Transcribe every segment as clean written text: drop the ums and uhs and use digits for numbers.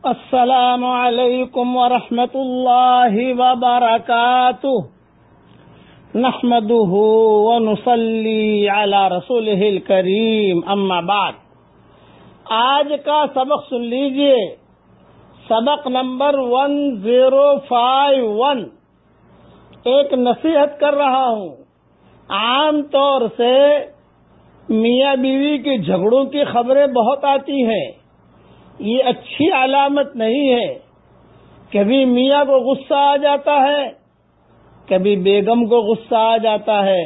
السلام علیکم ورحمۃ اللہ وبرکاتہ نحمده ونصلی علی رسولہ الکریم اما بعد۔ آج کا سبق سن لیجئے، سبق نمبر 1051۔ ایک نصیحت کر رہا ہوں۔ عام طور سے میاں بیوی کے جھگڑوں کی خبریں بہت آتی ہیں، یہ اچھی علامت نہیں ہے۔ کبھی میاں کو غصہ آ جاتا ہے، کبھی بیگم کو غصہ آ جاتا ہے۔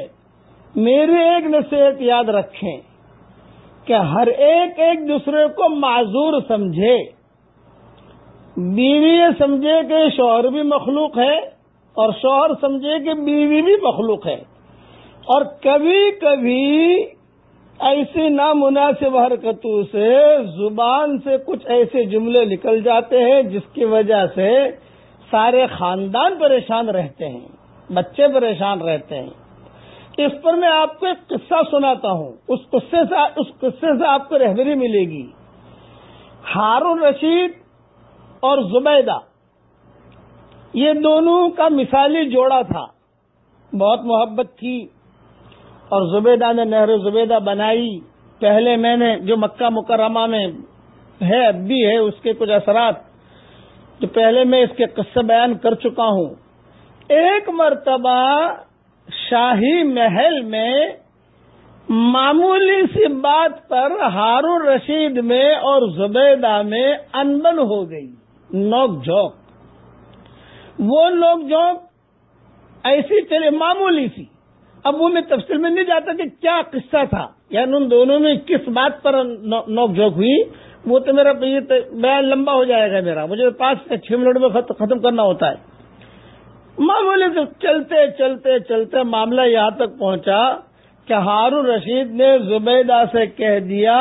میری ایک نصیحت یاد رکھیں کہ ہر ایک دوسرے کو معذور سمجھے۔ بیوی یہ سمجھے کہ شوہر بھی مخلوق ہے اور شوہر سمجھے کہ بیوی بھی مخلوق ہے، اور کبھی کبھی ایسی نامناسب حرکتوں سے زبان سے کچھ ایسے جملے نکل جاتے ہیں جس کی وجہ سے سارے خاندان پریشان رہتے ہیں، بچے پریشان رہتے ہیں۔ اس پر میں آپ کو ایک قصہ سناتا ہوں، اس قصے سے آپ کو رہبری ملے گی۔ ہارون رشید اور زبیدہ، یہ دونوں کا مثالی جوڑا تھا، بہت محبت تھی، اور زبیدہ نے نہر زبیدہ بنائی۔ پہلے میں نے جو مکہ مکرمہ میں ہے، اب بھی ہے، اس کے کچھ اثرات جو پہلے میں اس کے قصے بیان کر چکا ہوں۔ ایک مرتبہ شاہی محل میں معمولی سی بات پر ہارون رشید میں اور زبیدہ میں انبن ہو گئی، نوک جھوک۔ وہ نوک جھوک ایسی چلے معمولی سی، اب وہ میں تفصیل میں نہیں جاتا کہ کیا قصہ تھا، یعنی ان دونوں میں کس بات پر نوک جھوک ہوئی، وہ تو میرا بیان لمبا ہو جائے گا، مجھے 5 سے 6 منٹ میں ختم کرنا ہوتا ہے۔ معمولی سے چلتے چلتے چلتے معاملہ یہاں تک پہنچا کہ ہارون رشید نے زبیدہ سے کہہ دیا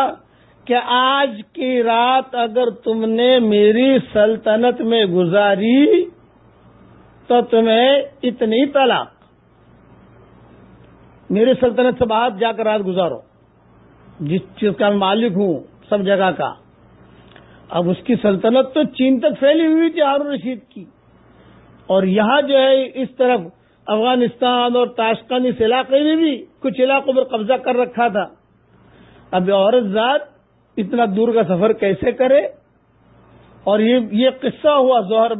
کہ آج کی رات اگر تم نے میری سلطنت میں گزاری تو تمہیں اتنی طلاق، میری سلطنت سے باہر جا کر رات گزارو، جس چیز کا میں مالک ہوں سب جگہ کا۔ اب اس کی سلطنت تو چین تک پھیلی ہوئی تھی ہارون رشید کی، اور یہاں جو ہے اس طرف افغانستان اور تاشقند اس علاقے میں بھی کچھ علاقوں پر قبضہ کر رکھا تھا۔ اب عورت ذات اتنا دور کا سفر کیسے کرے؟ اور یہ قصہ ہوا ظہر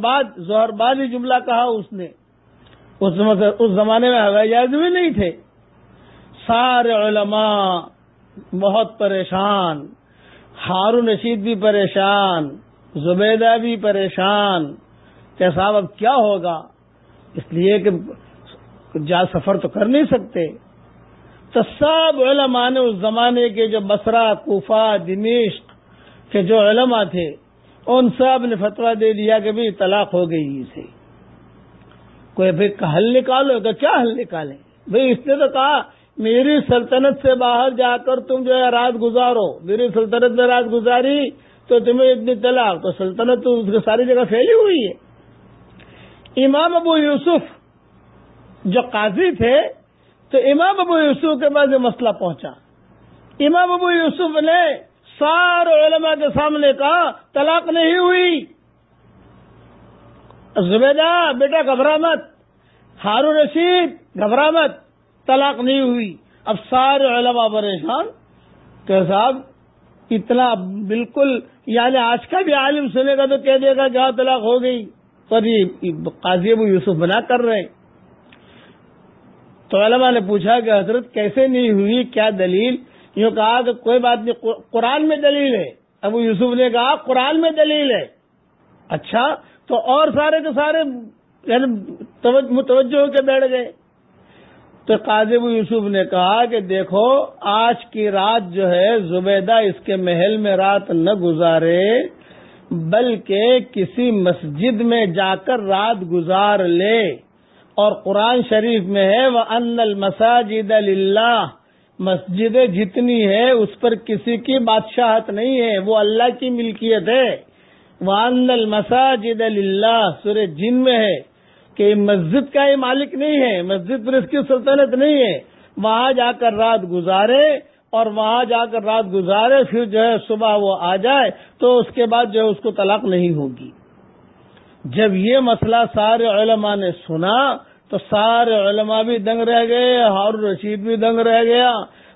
بعد ہی جملہ کہا اس نے۔ اس زمانے میں ہوائی جہاز بھی نہیں تھے۔ سارے علماء بہت پریشان، ہارون رشید بھی پریشان، زبیدہ بھی پریشان کہ صاحب اب کیا ہوگا، اس لیے کہ سفر تو کر نہیں سکتے۔ تو سب علماء نے اس زمانے کے جو بصرہ، کوفہ، دمشق کے جو علماء تھے، ان سب نے فتویٰ دے دیا کہ بھی طلاق ہو گئی اسے، کوئی بھائی حل نکالو۔ کہ کیا حل نکالیں بھائی؟ اس نے تو کہا میری سلطنت سے باہر جا کر تم جو ہے رات گزارو، میری سلطنت میں رات گزاری تو تمہیں اتنی طلاق، تو سلطنت تو اس کی ساری جگہ پھیلی ہوئی ہے۔ امام ابو یوسف جو قاضی تھے، تو امام ابو یوسف کے پاس یہ مسئلہ پہنچا۔ امام ابو یوسف نے سارے علماء کے سامنے کہا طلاق نہیں ہوئی۔ زبیدہ بیٹا گھبرا مت، ہارون رشید گھبرا مت، طلاق نہیں ہوئی۔ اب سارے علماء پریشان کہ صاحب اتنا بالکل، یعنی آج کا بھی عالم سنے گا تو کہہ دے گا کہ ہاں طلاق ہو گئی، پر یہ قاضی ابو یوسف منع کر رہے۔ تو علماء نے پوچھا کہ حضرت کیسے نہیں ہوئی، کیا دلیل؟ یوں کہا کہ کوئی بات نہیں، قرآن میں دلیل ہے۔ ابو یوسف نے کہا قرآن میں دلیل ہے۔ اچھا، تو اور سارے کے سارے یعنی متوجہ ہو کے بیٹھ گئے۔ تو قاضی ابو یوسف نے کہا کہ دیکھو آج کی رات جو ہے زبیدہ اس کے محل میں رات نہ گزارے، بلکہ کسی مسجد میں جا کر رات گزار لے، اور قرآن شریف میں ہے وَأَنَّ الْمَسَاجِدَ لِلَّهِ، مسجدیں جتنی ہے اس پر کسی کی بادشاہت نہیں ہے، وہ اللہ کی ملکیت ہے۔ وَأَنَّ الْمَسَاجِدَ لِلَّهِ سورہ جن میں ہے کہ مسجد کا یہ مالک نہیں ہے، مسجد پر اس کی سلطنت نہیں ہے، وہاں جا کر رات گزارے اور وہاں جا کر رات گزارے، پھر جو ہے صبح وہ آ جائے تو اس کے بعد جو ہے اس کو طلاق نہیں ہوگی۔ جب یہ مسئلہ سارے علماء نے سنا تو سارے علماء بھی دنگ رہ گئے، ہارون رشید بھی دنگ رہ گیا،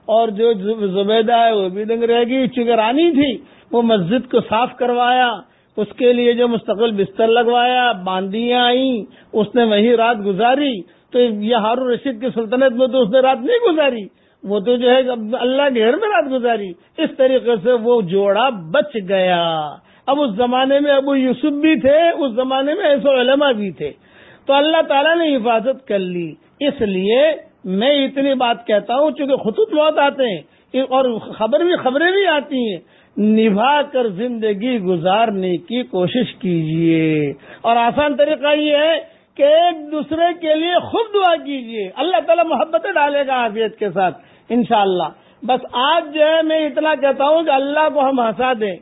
اور جو زبیدہ ہے وہ بھی دنگ رہ گئی۔ چونکہ رانی تھی، وہ مسجد کو صاف کروایا، اس کے لیے جو مستقل بستر لگوایا، باندیاں آئیں، اس نے وہی رات گزاری۔ تو یہ ہارون رشید کی سلطنت میں تو اس نے رات نہیں گزاری، وہ تو جو ہے اللہ کے گھر میں رات گزاری۔ اس طریقے سے وہ جوڑا بچ گیا۔ اب اس زمانے میں ابو یوسف بھی تھے، اس زمانے میں ایسے علماء بھی تھے، تو اللہ تعالیٰ نے حفاظت کر لی۔ اس لیے میں اتنی بات کہتا ہوں، چونکہ خطوط بہت آتے ہیں اور خبریں بھی آتی ہیں، نبھا کر زندگی گزارنے کی کوشش کیجئے۔ اور آسان طریقہ یہ ہے کہ ایک دوسرے کے لیے خود دعا کیجئے، اللہ تعالیٰ محبتیں ڈالے گا عافیت کے ساتھ انشاءاللہ۔ بس آج جو ہے میں اتنا کہتا ہوں کہ اللہ کو ہم ہنسا دیں۔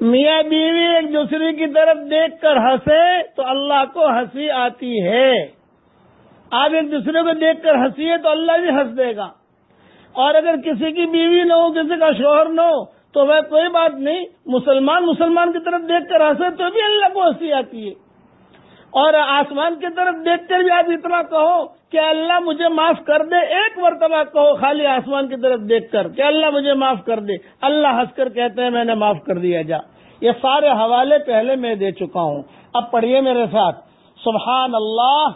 میاں بیوی ایک دوسرے کی طرف دیکھ کر ہنسے تو اللہ کو ہنسی آتی ہے۔ آپ ایک دوسرے کو دیکھ کر ہنسیے تو اللہ بھی ہنس دے گا۔ اور اگر کسی کی بیوی نہ ہو، کسی کا شوہر نہ ہو، تو وہ کوئی بات نہیں، مسلمان کی طرف دیکھ کر ہنسے تو بھی اللہ کو ہنسی آتی ہے۔ اور آسمان کی طرف دیکھ کر بھی آپ اتنا کہو کہ اللہ مجھے معاف کر دے، ایک مرتبہ کہو خالی آسمان کی طرف دیکھ کر کہ اللہ مجھے معاف کر دے، اللہ ہنس کر کہتے ہیں میں نے معاف کر دیا جا۔ یہ سارے حوالے پہلے میں دے چکا ہوں، اب پڑھیے میرے ساتھ، سبحان اللہ،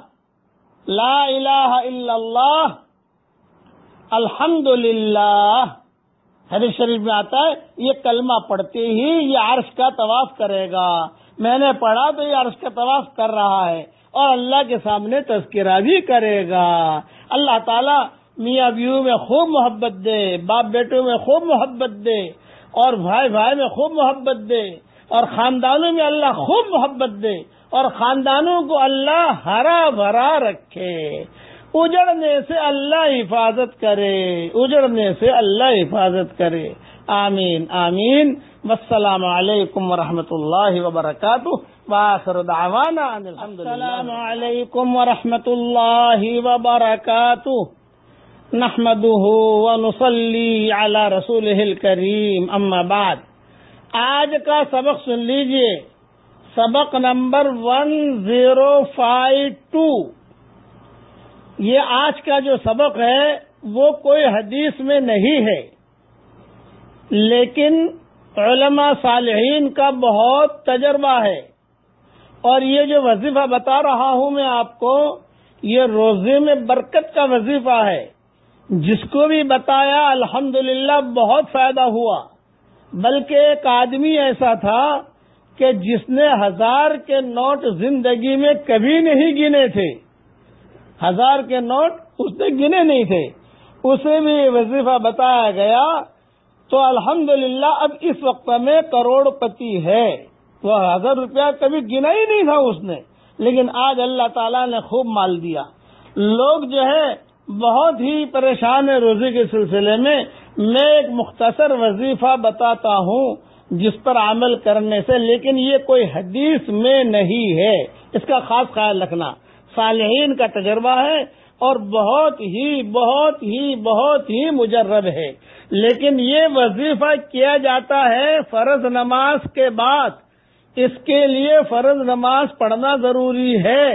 لا الہ الا اللہ، الحمدللہ۔ حدیث شریف میں آتا ہے یہ کلمہ پڑھتے ہی یہ عرش کا طواف کرے گا۔ میں نے پڑھا تو یہ عرش کا طواف کر رہا ہے اور اللہ کے سامنے تذکرہ بھی کرے گا۔ اللہ تعالیٰ میاں بیوی میں خوب محبت دے، باپ بیٹوں میں خوب محبت دے، اور بھائی بھائی میں خوب محبت دے، اور خاندانوں میں اللہ خوب محبت دے، اور خاندانوں کو اللہ ہرا بھرا رکھے، اجڑنے سے اللہ حفاظت کرے، اجڑنے سے اللہ حفاظت کرے۔ آمین آمین۔ والسلام علیکم ورحمۃ اللہ وبرکاتہ، وآخر دعوانا ان الحمدللہ۔ السلام علیکم ورحمۃ اللہ وبرکاتہ، نحمده ونصلی علی رسولہ الکریم، اما بعد۔ آج کا سبق سن لیجئے، سبق نمبر 1052۔ یہ آج کا جو سبق ہے وہ کوئی حدیث میں نہیں ہے، لیکن علماء صالحین کا بہت تجربہ ہے، اور یہ جو وظیفہ بتا رہا ہوں میں آپ کو، یہ روزے میں برکت کا وظیفہ ہے۔ جس کو بھی بتایا الحمدللہ بہت فائدہ ہوا۔ بلکہ ایک آدمی ایسا تھا کہ جس نے 1000 کے نوٹ زندگی میں کبھی نہیں گنے تھے، 1000 کے نوٹ اس نے گنے نہیں تھے، اسے بھی وظیفہ بتایا گیا تو الحمدللہ اب اس وقت میں کروڑ پتی ہے۔ وہ 1000 روپیہ کبھی گنا ہی نہیں تھا اس نے، لیکن آج اللہ تعالیٰ نے خوب مال دیا۔ لوگ جو ہے بہت ہی پریشان ہے روزے کے سلسلے میں۔ میں ایک مختصر وظیفہ بتاتا ہوں جس پر عمل کرنے سے، لیکن یہ کوئی حدیث میں نہیں ہے، اس کا خاص خیال رکھنا۔ صالحین کا تجربہ ہے اور بہت ہی مجرب ہے، لیکن یہ وظیفہ کیا جاتا ہے فرض نماز کے بعد۔ اس کے لیے فرض نماز پڑھنا ضروری ہے۔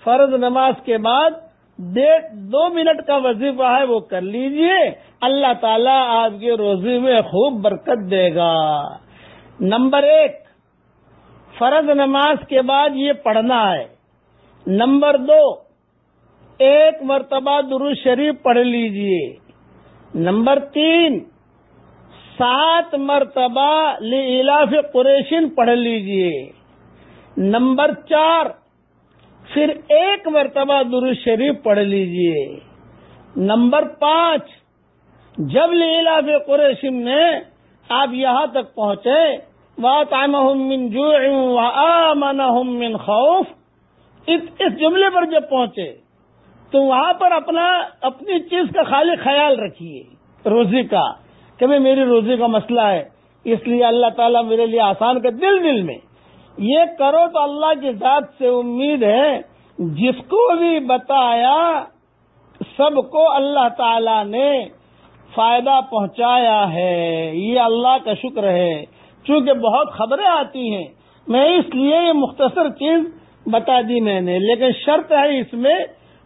فرض نماز کے بعد 2 منٹ کا وظیفہ ہے، وہ کر لیجئے، اللہ تعالیٰ آپ کے روزے میں خوب برکت دے گا۔ نمبر 1، فرض نماز کے بعد یہ پڑھنا ہے۔ نمبر 2، 1 مرتبہ درود شریف پڑھ لیجئے۔ نمبر 3، 7 مرتبہ لإلاف قریش پڑھ لیجئے۔ نمبر 4، پھر 1 مرتبہ درود شریف پڑھ لیجئے۔ نمبر 5، جب لإلاف قریش میں آپ یہاں تک پہنچے وَأَطْعَمَهُم مِّن جُوعٍ وَآمَنَهُم مِّن خَوْفٍ، اس جملے پر جب پہنچے تو وہاں پر اپنی چیز کا خالی خیال رکھیے، روزی کا، کہ میں میری روزی کا مسئلہ ہے، اس لیے اللہ تعالیٰ میرے لیے آسان کر، دل میں یہ کرو تو اللہ کی ذات سے امید ہے جس کو بھی بتایا سب کو اللہ تعالیٰ نے فائدہ پہنچایا ہے، یہ اللہ کا شکر ہے۔ چونکہ بہت خبریں آتی ہیں، میں اس لیے یہ مختصر چیز بتا دی میں نے، لیکن شرط ہے اس میں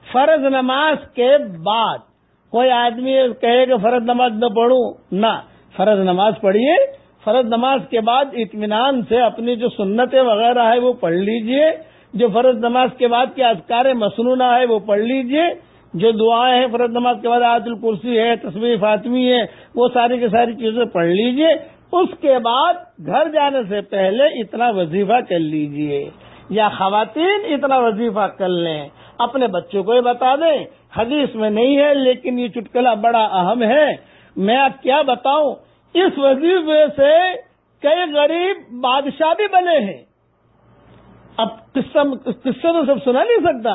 فرض نماز کے بعد۔ کوئی آدمی کہے کہ فرض نماز نہ پڑھوں، نہ، فرض نماز پڑھیے، فرض نماز کے بعد اطمینان سے اپنی جو سنتیں وغیرہ ہے وہ پڑھ لیجئے، جو فرض نماز کے بعد کے اذکار مسنونہ ہے وہ پڑھ لیجئے، جو دعائیں ہیں فرض نماز کے بعد آیت الکرسی ہے، تسبیح فاطمی ہے، وہ ساری کی ساری چیزیں پڑھ لیجئے۔ اس کے بعد گھر جانے سے پہلے اتنا وظیفہ کر لیجئے، یا خواتین اتنا وظیفہ کر لیں، اپنے بچوں کو ہی بتا دیں۔ حدیث میں نہیں ہے لیکن یہ چٹکلا بڑا اہم ہے، میں اب کیا بتاؤں۔ اس وظیفے سے کئی غریب بادشاہ بھی بنے ہیں۔ اب قصہ تو سب سنا نہیں سکتا،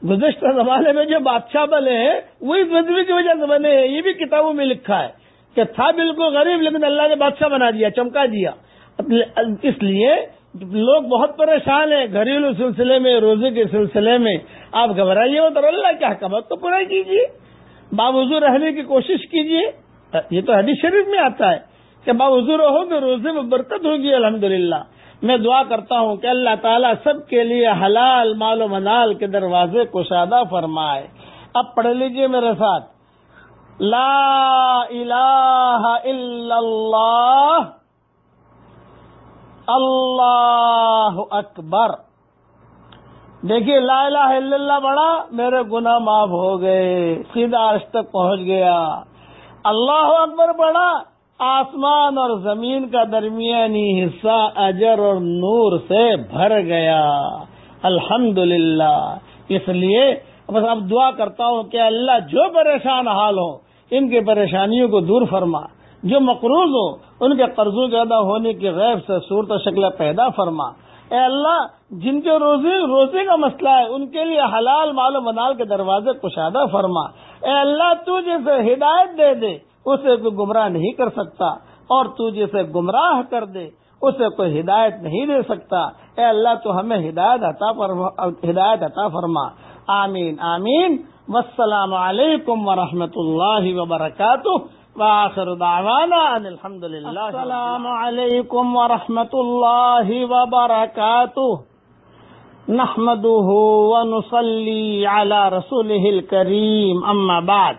گزشتہ زمانے میں جو بادشاہ بنے ہیں وہ اس وظیفے کی وجہ سے بنے ہیں۔ یہ بھی کتابوں میں لکھا ہے کہ تھا بالکل غریب لیکن اللہ نے بادشاہ بنا دیا، چمکا دیا۔ اس لیے لوگ بہت پریشان ہیں گھریلو سلسلے میں، روزے کے سلسلے میں۔ آپ گھبرائیے اور اللہ کے احکامات کو پورا کیجیے، باوضو رہنے کی کوشش کیجیے۔ یہ تو حدیث شریف میں آتا ہے کہ باوضو رہو تو روزے میں برکت ہوگی۔ الحمدللہ میں دعا کرتا ہوں کہ اللہ تعالیٰ سب کے لیے حلال مال و منال کے دروازے کشادہ فرمائے۔ اب پڑھ لیجئے میرے ساتھ، لا الہ الا اللہ اللہ اکبر۔ دیکھیے لا الہ الا اللہ بڑا، میرے گناہ معاف ہو گئے، سیدھا عرش تک پہنچ گیا۔ اللہ اکبر بڑا، آسمان اور زمین کا درمیانی حصہ اجر اور نور سے بھر گیا۔ الحمدللہ۔ اس لیے بس اب دعا کرتا ہوں کہ اللہ جو پریشان حال ہوں ان کی پریشانیوں کو دور فرما، جو مقروض ہوں ان کے قرضوں کے ادا ہونے کی غیب سے صورت و شکل پیدا فرما۔ اے اللہ جن کے روزے کا مسئلہ ہے ان کے لیے حلال مال و منال کے دروازے کشادہ فرما۔ اے اللہ تو جسے ہدایت دے دے اسے کوئی گمراہ نہیں کر سکتا، اور تو جسے گمراہ کر دے اسے کوئی ہدایت نہیں دے سکتا۔ اے اللہ تو ہمیں ہدایت عطا فرما۔ آمین آمین۔ والسلام علیکم ورحمۃ اللہ وبرکاتہ، وآخر دعوانا ان الحمدللہ۔ السلام علیکم ورحمۃ اللہ وبرکاتہ، نحمده ونصلی علی رسولہ الکریم، اما بعد۔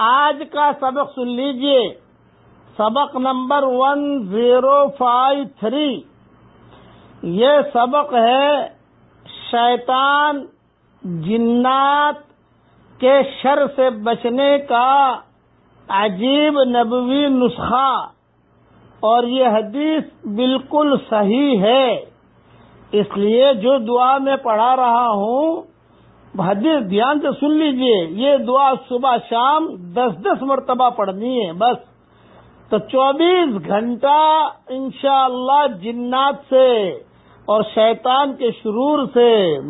آج کا سبق سن لیجئے، سبق نمبر 1053۔ یہ سبق ہے شیطان جنات کے شر سے بچنے کا عجیب نبوی نسخہ، اور یہ حدیث بالکل صحیح ہے۔ اس لیے جو دعا میں پڑھا رہا ہوں حدیث دھیان سے سن لیجئے، یہ دعا صبح شام 10 مرتبہ پڑھنی ہے بس، تو 24 گھنٹہ انشاءاللہ جنات سے اور شیطان کے شرور سے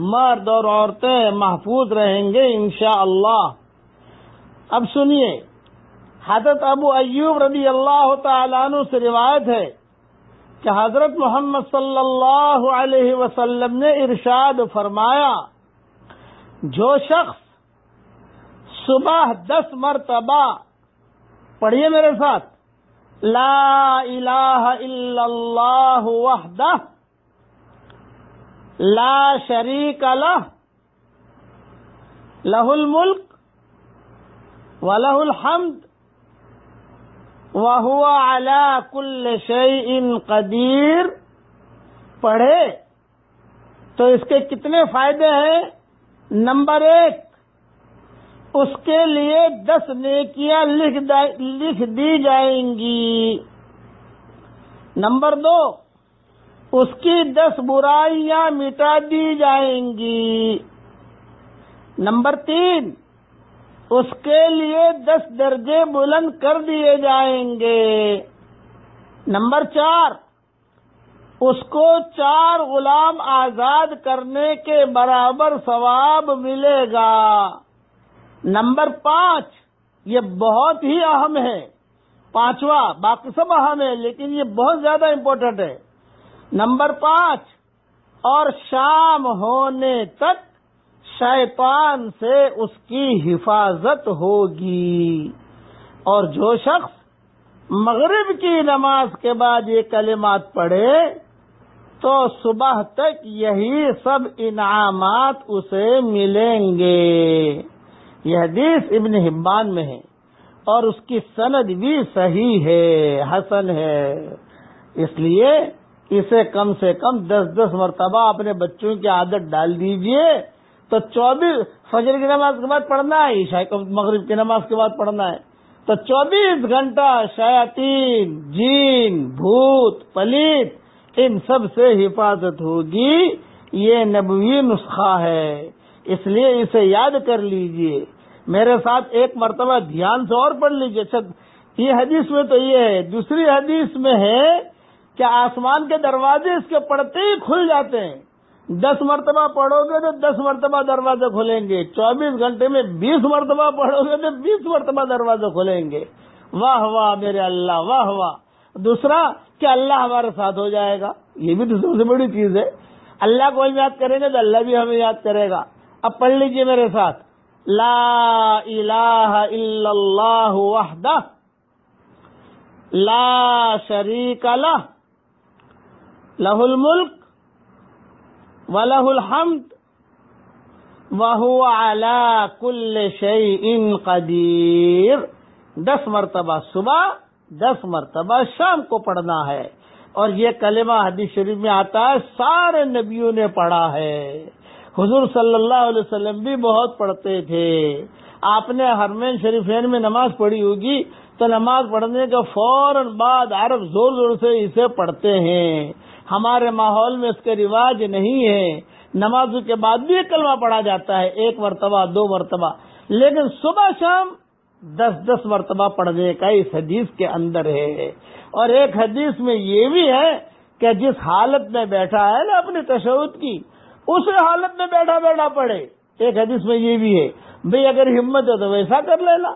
مرد اور عورتیں محفوظ رہیں گے انشاءاللہ۔ اب سنیے، حضرت ابو ایوب رضی اللہ تعالیٰ عنہ سے روایت ہے کہ حضرت محمد صلی اللہ علیہ وسلم نے ارشاد فرمایا، جو شخص صبح 10 مرتبہ، پڑھیے میرے ساتھ، لا الہ الا اللہ وحدہ لا شریک لہ لہ الملک ولہ الحمد وہو علی کل شیء قدیر، پڑھے تو اس کے کتنے فائدے ہیں؟ نمبر 1، اس کے لیے 10 نیکیاں لکھ دی جائیں گی۔ نمبر 2، اس کی 10 برائیاں مٹا دی جائیں گی۔ نمبر 3، اس کے لیے 10 درجے بلند کر دیے جائیں گے۔ نمبر 4، اس کو 4 غلام آزاد کرنے کے برابر ثواب ملے گا۔ نمبر 5، یہ بہت ہی اہم ہے، 5واں، باقی سب اہم ہے لیکن یہ بہت زیادہ امپورٹنٹ ہے۔ نمبر 5، اور شام ہونے تک شیطان سے اس کی حفاظت ہوگی۔ اور جو شخص مغرب کی نماز کے بعد یہ کلمات پڑھے تو صبح تک یہی سب انعامات اسے ملیں گے. یہ حدیث ابن حبان میں ہے اور اس کی سند بھی صحیح ہے، حسن ہے. اس لیے اسے کم سے کم 10 مرتبہ اپنے بچوں کی عادت ڈال دیجئے. تو 24 فجر کی نماز کے بعد پڑھنا ہے، عشاء کو مغرب کی نماز کے بعد پڑھنا ہے، تو 24 گھنٹہ شیاطین، جین، بھوت، پلیت ان سب سے حفاظت ہوگی. یہ نبوی نسخہ ہے، اس لیے اسے یاد کر لیجئے. میرے ساتھ ایک مرتبہ دھیان سے اور پڑھ لیجئے. اچھا، یہ حدیث میں تو یہ ہے، دوسری حدیث میں ہے کہ آسمان کے دروازے اس کے پڑھتے ہی کھل جاتے ہیں. 10 مرتبہ پڑھو گے تو 10 مرتبہ دروازے کھلیں گے. 24 گھنٹے میں 20 مرتبہ پڑھو گے تو 20 مرتبہ دروازے کھلیں گے. واہ واہ میرے اللہ، واہ واہ. دوسرا کہ اللہ ہمارے ساتھ ہو جائے گا، یہ بھی تو سب سے بڑی چیز ہے. اللہ کو ہم یاد کریں گے تو اللہ بھی ہمیں یاد کرے گا. اب پڑھ لیجئے میرے ساتھ، لا الہ الا اللہ وحدہ لا شریک لہ لہ الملک وَلَهُ الْحَمْدُ وَهُوَ عَلَى كُلِّ شَيْءٍ قَدِيرٌ. 10 مرتبہ صبح، 10 مرتبہ شام کو پڑھنا ہے. اور یہ کلمہ حدیث شریف میں آتا ہے، سارے نبیوں نے پڑھا ہے. حضور صلی اللہ علیہ وسلم بھی بہت پڑھتے تھے. آپ نے حرمین شریفین میں نماز پڑھی ہوگی تو نماز پڑھنے کے فوراً بعد عرب زور زور سے اسے پڑھتے ہیں. ہمارے ماحول میں اس کا رواج نہیں ہے. نمازوں کے بعد بھی یہ کلمہ پڑھا جاتا ہے، 1 مرتبہ 2 مرتبہ، لیکن صبح شام 10 مرتبہ پڑھنے کا اس حدیث کے اندر ہے. اور ایک حدیث میں یہ بھی ہے کہ جس حالت میں بیٹھا ہے نا اپنی تشہد کی، اس حالت میں بیٹھا بیٹھا پڑھے. ایک حدیث میں یہ بھی ہے. بھئی اگر ہمت ہے تو ویسا کر لینا،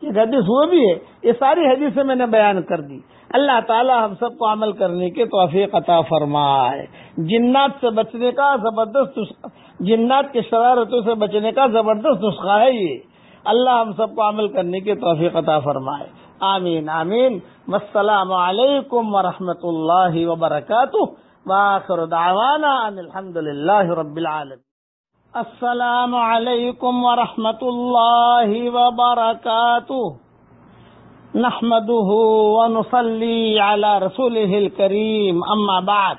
ایک حدیث وہ بھی ہے. یہ ساری حدیثیں میں نے بیان کر دی. اللہ تعالی ہم سب کو عمل کرنے کی توفیق عطا فرمائے. جنات سے بچنے کا زبردست، جنات کی شرارتوں سے بچنے کا زبردست نسخہ ہے یہ. اللہ ہم سب کو عمل کرنے کی توفیق عطا فرمائے. آمین آمین. والسلام علیکم ورحمۃ اللہ وبرکاتہ. وآخر دعوانا ان الحمد للہ رب العالمین. السلام علیکم ورحمۃ اللہ وبرکاتہ. نحمده ونصلي على رسوله الكريم. اما بعد،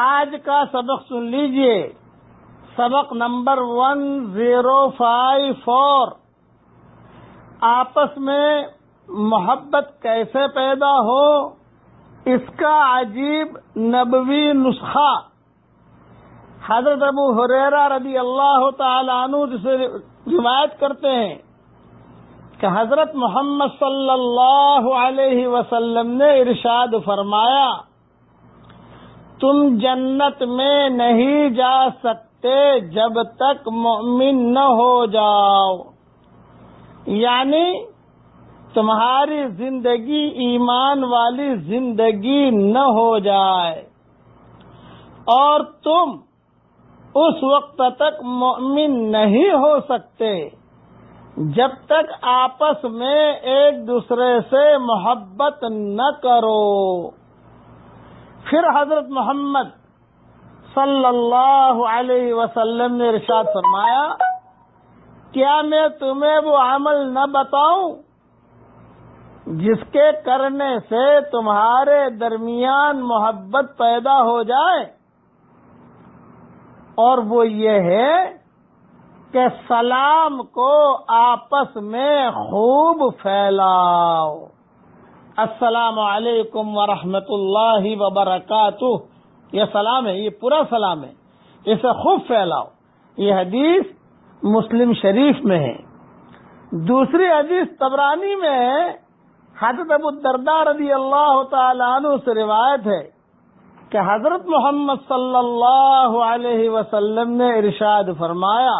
آج کا سبق سن لیجئے. سبق نمبر 1054. آپس میں محبت کیسے پیدا ہو، اس کا عجیب نبوی نسخہ. حضرت ابو ہریرہ رضی اللہ تعالی عنہ جسے روایت کرتے ہیں کہ حضرت محمد صلی اللہ علیہ وسلم نے ارشاد فرمایا، تم جنت میں نہیں جا سکتے جب تک مومن نہ ہو جاؤ. یعنی تمہاری زندگی ایمان والی زندگی نہ ہو جائے اور تم اس وقت تک مومن نہیں ہو سکتے جب تک آپس میں ایک دوسرے سے محبت نہ کرو. پھر حضرت محمد صلی اللہ علیہ وسلم نے ارشاد فرمایا، کیا میں تمہیں وہ عمل نہ بتاؤں جس کے کرنے سے تمہارے درمیان محبت پیدا ہو جائے؟ اور وہ یہ ہے کہ سلام کو آپس میں خوب پھیلاؤ. السلام علیکم ورحمۃ اللہ وبرکاتہ. یہ سلام ہے، یہ پورا سلام ہے، اسے خوب پھیلاؤ. یہ حدیث مسلم شریف میں ہے. دوسری حدیث طبرانی میں ہے. حضرت ابو الدرداء رضی اللہ تعالی عنہ سے روایت ہے کہ حضرت محمد صلی اللہ علیہ وسلم نے ارشاد فرمایا،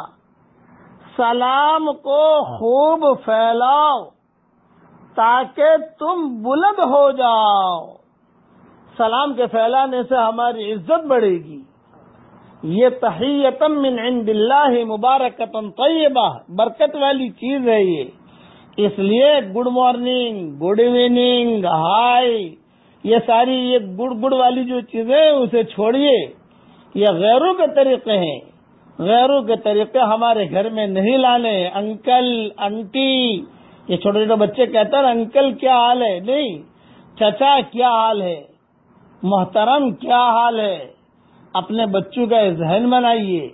سلام کو خوب پھیلاؤ تاکہ تم بلند ہو جاؤ. سلام کے پھیلانے سے ہماری عزت بڑھے گی. یہ تحیۃ من عند اللہ مبارکۃ طیبہ، برکت والی چیز ہے. یہ اس لیے good morning, good evening, high, یہ ساری یہ گڑ والی جو چیزیں اسے چھوڑیے. یہ غیروں کے طریقے ہیں، غیروں کے طریقے ہمارے گھر میں نہیں لانے. انکل، انٹی، یہ چھوٹے چھوٹے بچے کہتے ہیں انکل کیا حال ہے، نہیں، چچا کیا حال ہے، محترم کیا حال ہے. اپنے بچوں کا ذہن بنائیے،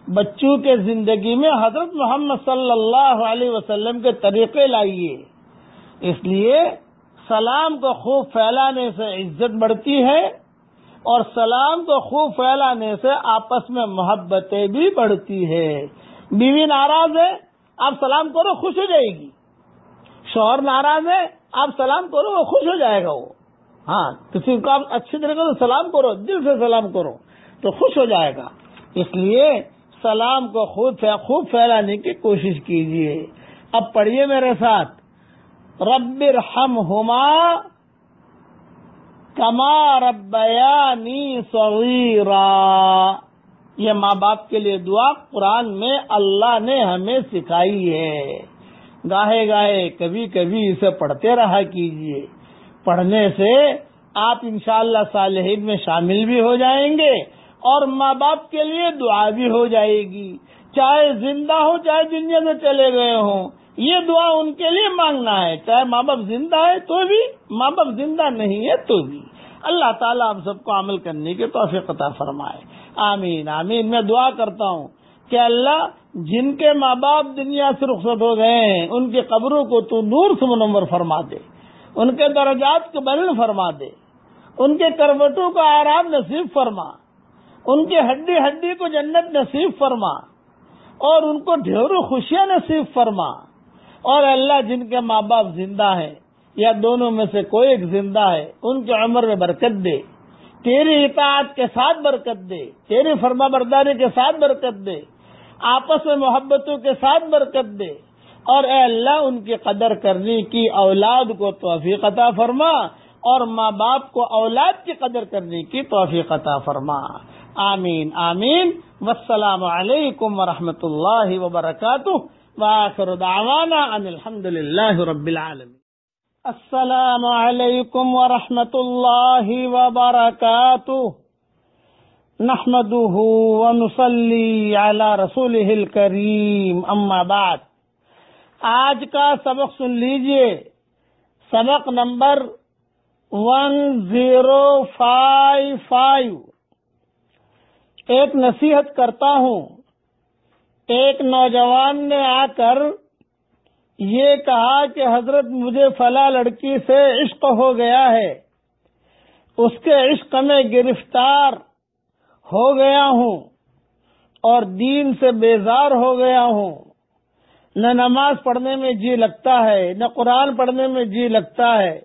بچوں کے زندگی میں حضرت محمد صلی اللہ علیہ وسلم کے طریقے لائیے. اس لیے سلام کو خوب پھیلانے سے عزت بڑھتی ہے، اور سلام کو خوب پھیلانے سے آپس میں محبتیں بھی بڑھتی ہے. بیوی ناراض ہے، آپ سلام کرو، خوش ہو جائے گی. شوہر ناراض ہے، آپ سلام کرو، وہ خوش ہو جائے گا. وہ ہاں، کسی کو آپ اچھی طریقے سے سلام کرو، دل سے سلام کرو تو خوش ہو جائے گا. اس لیے سلام کو خوب پھیلانے کی کوشش کیجیے. اب پڑھیے میرے ساتھ، رب ارحمہما کما ربیانی صغیرا. یہ ماں باپ کے لیے دعا قرآن میں اللہ نے ہمیں سکھائی ہے. گاہے گاہے کبھی کبھی اسے پڑھتے رہا کیجیے. پڑھنے سے آپ انشاءاللہ صالحین میں شامل بھی ہو جائیں گے، اور ماں باپ کے لیے دعا بھی ہو جائے گی. چاہے زندہ ہو، چاہے دنیا سے چلے گئے ہوں، یہ دعا ان کے لیے مانگنا ہے. چاہے ماں باپ زندہ ہے تو بھی، ماں باپ زندہ نہیں ہے تو بھی. اللہ تعالیٰ ہم سب کو عمل کرنے کی توفیق عطا فرمائے. آمین آمین. میں دعا کرتا ہوں کہ اللہ جن کے ماں باپ دنیا سے رخصت ہو گئے ہیں ان کی قبروں کو تو نور سے منور فرما دے، ان کے درجات کو بلند فرما دے، ان کے کروٹوں کو آرام نصیب فرما، ان کے ہڈی ہڈی کو جنت نصیب فرما، اور ان کو ڈھیروں خوشیاں نصیب فرما. اور اللہ جن کے ماں باپ زندہ ہیں یا دونوں میں سے کوئی ایک زندہ ہے، ان کی عمر میں برکت دے، تیری اطاعت کے ساتھ برکت دے، تیری فرما برداری کے ساتھ برکت دے، آپس میں محبتوں کے ساتھ برکت دے. اور اے اللہ ان کی قدر کرنے کی اولاد کو توفیق عطا فرما، اور ماں باپ کو اولاد کی قدر کرنے کی توفیق عطا فرما. آمین آمین. والسلام علیکم ورحمۃ اللہ وبرکاتہ. وآخر دعوانا ان الحمد للہ رب العالمین. السلام علیکم ورحمۃ اللہ وبرکاتہ. نحمده ونصلی علی رسولہ الکریم. اما بعد. آج کا سبق سن لیجئے، سبق نمبر 1055. ایک نصیحت کرتا ہوں. ایک نوجوان نے آ کر یہ کہا کہ حضرت مجھے فلاں لڑکی سے عشق ہو گیا ہے، اس کے عشق میں گرفتار ہو گیا ہوں اور دین سے بیزار ہو گیا ہوں. نہ نماز پڑھنے میں جی لگتا ہے، نہ قرآن پڑھنے میں جی لگتا ہے،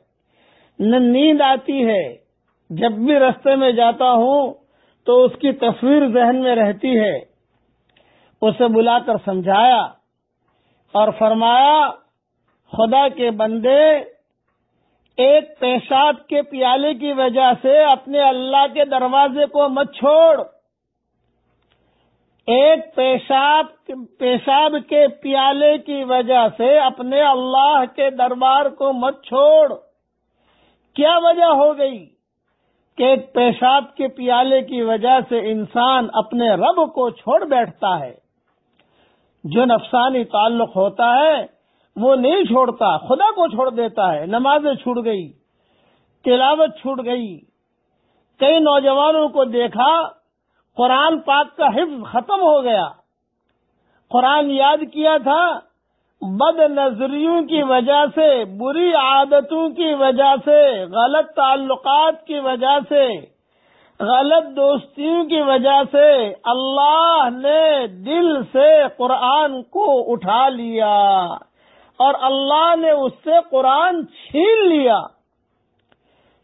نہ نیند آتی ہے. جب بھی راستے میں جاتا ہوں تو اس کی تصویر ذہن میں رہتی ہے. اسے بلا کر سمجھایا اور فرمایا، خدا کے بندے، ایک پیشاب کے پیالے کی وجہ سے اپنے اللہ کے دروازے کو مت چھوڑ. ایک پیشاب کے پیالے کی وجہ سے اپنے اللہ کے دربار کو مت چھوڑ. کیا وجہ ہو گئی کہ ایک پیشاب کے پیالے کی وجہ سے انسان اپنے رب کو چھوڑ بیٹھتا ہے. جو نفسانی تعلق ہوتا ہے وہ نہیں چھوڑتا، خدا کو چھوڑ دیتا ہے. نمازیں چھوٹ گئی، تلاوت چھوٹ گئی. کئی نوجوانوں کو دیکھا قرآن پاک کا حفظ ختم ہو گیا. قرآن یاد کیا تھا، بد نظریوں کی وجہ سے، بری عادتوں کی وجہ سے، غلط تعلقات کی وجہ سے، غلط دوستیوں کی وجہ سے اللہ نے دل سے قرآن کو اٹھا لیا اور اللہ نے اس سے قرآن چھین لیا.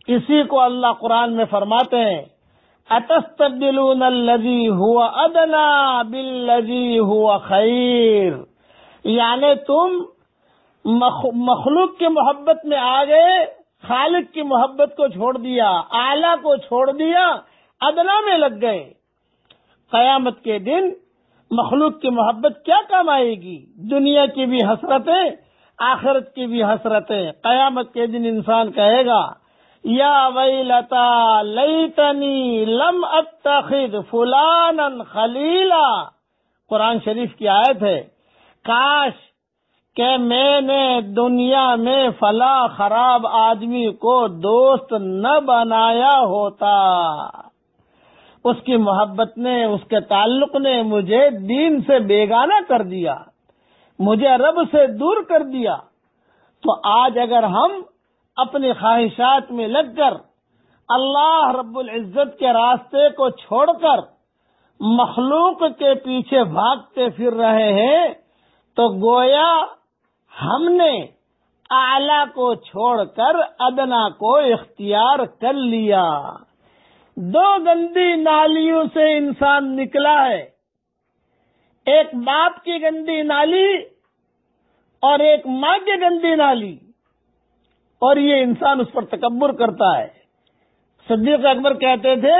اسی کو اللہ قرآن میں فرماتے ہیں، أَتَسْتَبْدِلُونَ الَّذِي هُوَ أَدْنَىٰ بِالَّذِي هُوَ خَيْرٌ. یعنی تم مخلوق کی محبت میں آ گئے، خالق کی محبت کو چھوڑ دیا، اعلیٰ کو چھوڑ دیا، ادنا میں لگ گئے. قیامت کے دن مخلوق کی محبت کیا کام آئے گی؟ دنیا کی بھی حسرتیں، آخرت کی بھی حسرتیں. قیامت کے دن انسان کہے گا یا ویلتا لیتنی لم اتخذ فلانا خلیلا. قرآن شریف کی آیت ہے، کاش کہ میں نے دنیا میں فلاں خراب آدمی کو دوست نہ بنایا ہوتا. اس کی محبت نے، اس کے تعلق نے مجھے دین سے بیگانہ کر دیا، مجھے رب سے دور کر دیا. تو آج اگر ہم اپنی خواہشات میں لگ کر اللہ رب العزت کے راستے کو چھوڑ کر مخلوق کے پیچھے بھاگتے پھر رہے ہیں تو گویا ہم نے اعلیٰ کو چھوڑ کر ادنا کو اختیار کر لیا. دو گندی نالیوں سے انسان نکلا ہے، ایک باپ کی گندی نالی اور ایک ماں کی گندی نالی، اور یہ انسان اس پر تکبر کرتا ہے. صدیق اکبر کہتے تھے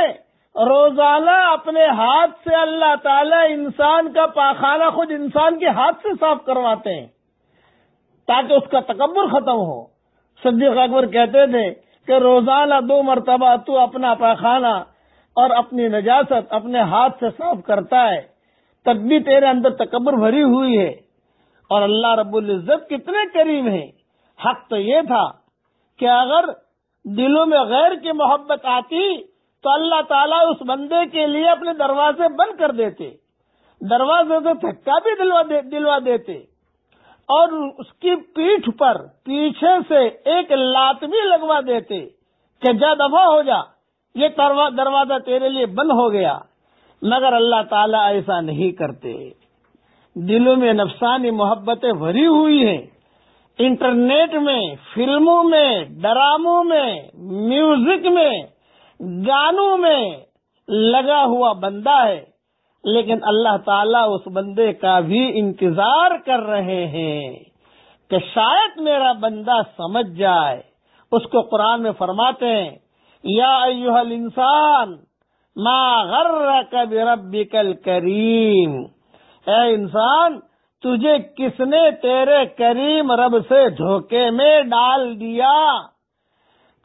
روزانہ اپنے ہاتھ سے اللہ تعالی انسان کا پاخانہ خود انسان کے ہاتھ سے صاف کرواتے ہیں تاکہ اس کا تکبر ختم ہو. صدیق اکبر کہتے تھے کہ روزانہ 2 مرتبہ تو اپنا پاخانہ اور اپنی نجاست اپنے ہاتھ سے صاف کرتا ہے، تب بھی تیرے اندر تکبر بھری ہوئی ہے. اور اللہ رب العزت کتنے کریم ہیں. حق تو یہ تھا کہ اگر دلوں میں غیر کی محبت آتی تو اللہ تعالیٰ اس بندے کے لیے اپنے دروازے بند کر دیتے، دروازے سے دھکا بھی دلوا دیتے، اور اس کی پیٹھ پر پیچھے سے ایک لات بھی لگوا دیتے کہ جا دفع ہو جا، یہ دروازہ تیرے لیے بند ہو گیا. مگر اللہ تعالیٰ ایسا نہیں کرتے. دلوں میں نفسانی محبتیں بھری ہوئی ہیں. انٹرنیٹ میں، فلموں میں، ڈراموں میں، میوزک میں، گانوں میں لگا ہوا بندہ ہے، لیکن اللہ تعالیٰ اس بندے کا بھی انتظار کر رہے ہیں کہ شاید میرا بندہ سمجھ جائے. اس کو قرآن میں فرماتے ہیں یا ایھا الانسان ما غرک بربک الکریم. اے انسان، تجھے کس نے تیرے کریم رب سے دھوکے میں ڈال دیا؟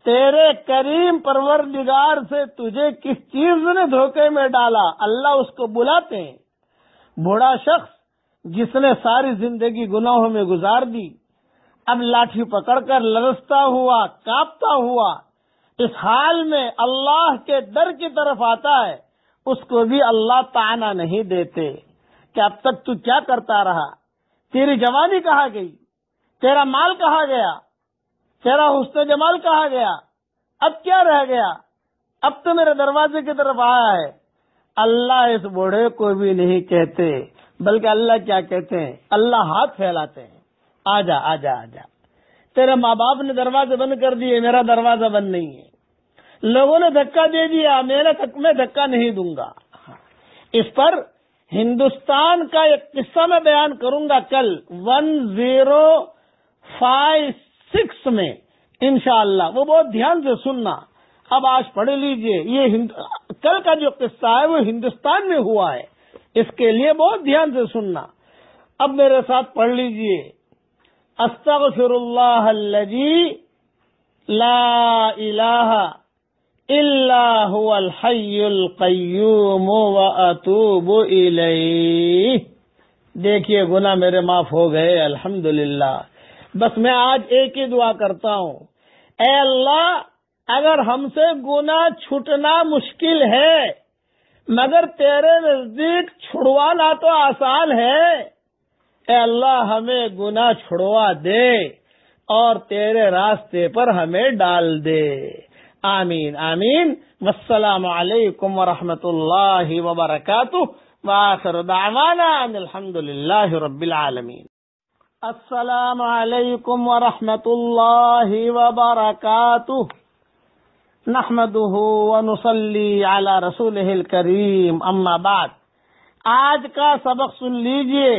تیرے کریم پروردگار سے تجھے کس چیز نے دھوکے میں ڈالا؟ اللہ اس کو بلاتے ہیں. بوڑھا شخص جس نے ساری زندگی گناہوں میں گزار دی، اب لاٹھی پکڑ کر لرزتا ہوا، کانپتا ہوا اس حال میں اللہ کے در کی طرف آتا ہے، اس کو بھی اللہ طعنہ نہیں دیتے کہ اب تک تو کیا کرتا رہا؟ تیری جوانی کہاں گئی؟ تیرا مال کہاں گیا؟ تیرا حسن جمال کہاں گیا؟ اب کیا رہ گیا؟ اب تو میرے دروازے کی طرف آیا ہے. اللہ اس بوڑھے کو بھی نہیں کہتے، بلکہ اللہ کیا کہتے ہیں؟ اللہ ہاتھ پھیلاتے ہیں، آجا آجا آجا. تیرے ماں باپ نے دروازے بند کر دیے، میرا دروازہ بند نہیں ہے. لوگوں نے دھکا دے دیا، میں دھکا نہیں دوں گا. اس پر ہندوستان کا ایک قصہ میں بیان کروں گا کل 1056 میں انشاءاللہ. وہ بہت دھیان سے سننا. اب آج پڑھ لیجئے، یہ کل کا جو قصہ ہے وہ ہندوستان میں ہوا ہے، اس کے لیے بہت دھیان سے سننا. اب میرے ساتھ پڑھ لیجئے استغفر اللہ الذی لا الہ الا هو الحی القیوم واتوب الیہ. دیکھیے گناہ میرے معاف ہو گئے الحمدللہ. بس میں آج ایک ہی دعا کرتا ہوں، اے اللہ اگر ہم سے گناہ چھٹنا مشکل ہے مگر تیرے نزدیک چھڑوانا تو آسان ہے، اے اللہ ہمیں گناہ چھڑوا دے اور تیرے راستے پر ہمیں ڈال دے. آمین آمین. والسلام علیکم ورحمۃ اللہ وبرکاتہ. وآخر دعوانا ان الحمد للہ رب العالمین. السلام علیکم ورحمۃ اللہ وبرکاتہ. نحمده ونصلی علی رسولہ الکریم. اما بعد، آج کا سبق سن لیجئے.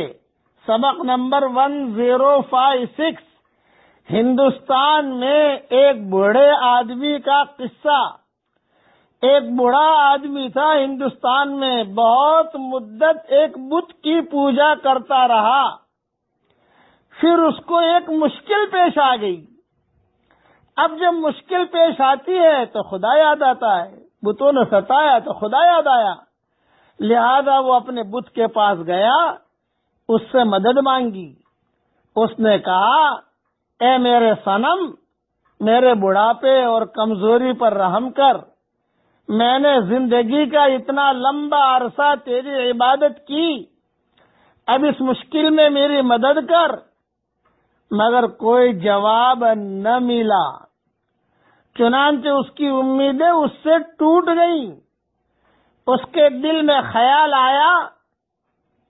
سبق نمبر 1056، ہندوستان میں ایک بوڑھے آدمی کا قصہ. ایک بوڑھا آدمی تھا ہندوستان میں، بہت مدت ایک بت کی پوجا کرتا رہا. پھر اس کو ایک مشکل پیش آ گئی. اب جب مشکل پیش آتی ہے تو خدا یاد آتا ہے. بتوں نے ستایا تو خدا یاد آیا. لہذا وہ اپنے بت کے پاس گیا, اس سے مدد مانگی. اس نے کہا, اے میرے صنم, میرے بڑھاپے اور کمزوری پر رحم کر. میں نے زندگی کا اتنا لمبا عرصہ تیری عبادت کی, اب اس مشکل میں میری مدد کر. مگر کوئی جواب نہ ملا. چنانچہ اس کی امیدیں اس سے ٹوٹ گئیں. اس کے دل میں خیال آیا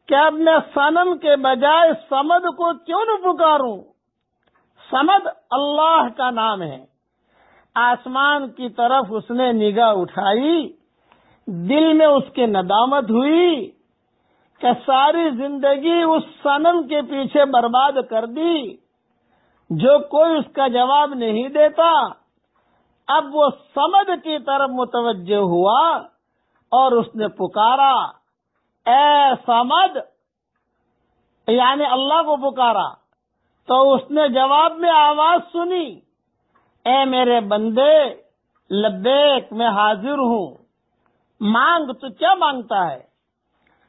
کہ اب میں صنم کے بجائے صمد کو کیوں نہ پکاروں. صمد اللہ کا نام ہے. آسمان کی طرف اس نے نگاہ اٹھائی. دل میں اس کے ندامت ہوئی کہ ساری زندگی اس صنم کے پیچھے برباد کر دی جو کوئی اس کا جواب نہیں دیتا. اب وہ صمد کی طرف متوجہ ہوا اور اس نے پکارا, اے صمد, یعنی اللہ کو پکارا. تو اس نے جواب میں آواز سنی, اے میرے بندے, لبیک, میں حاضر ہوں, مانگ. تو کیا مانگتا ہے؟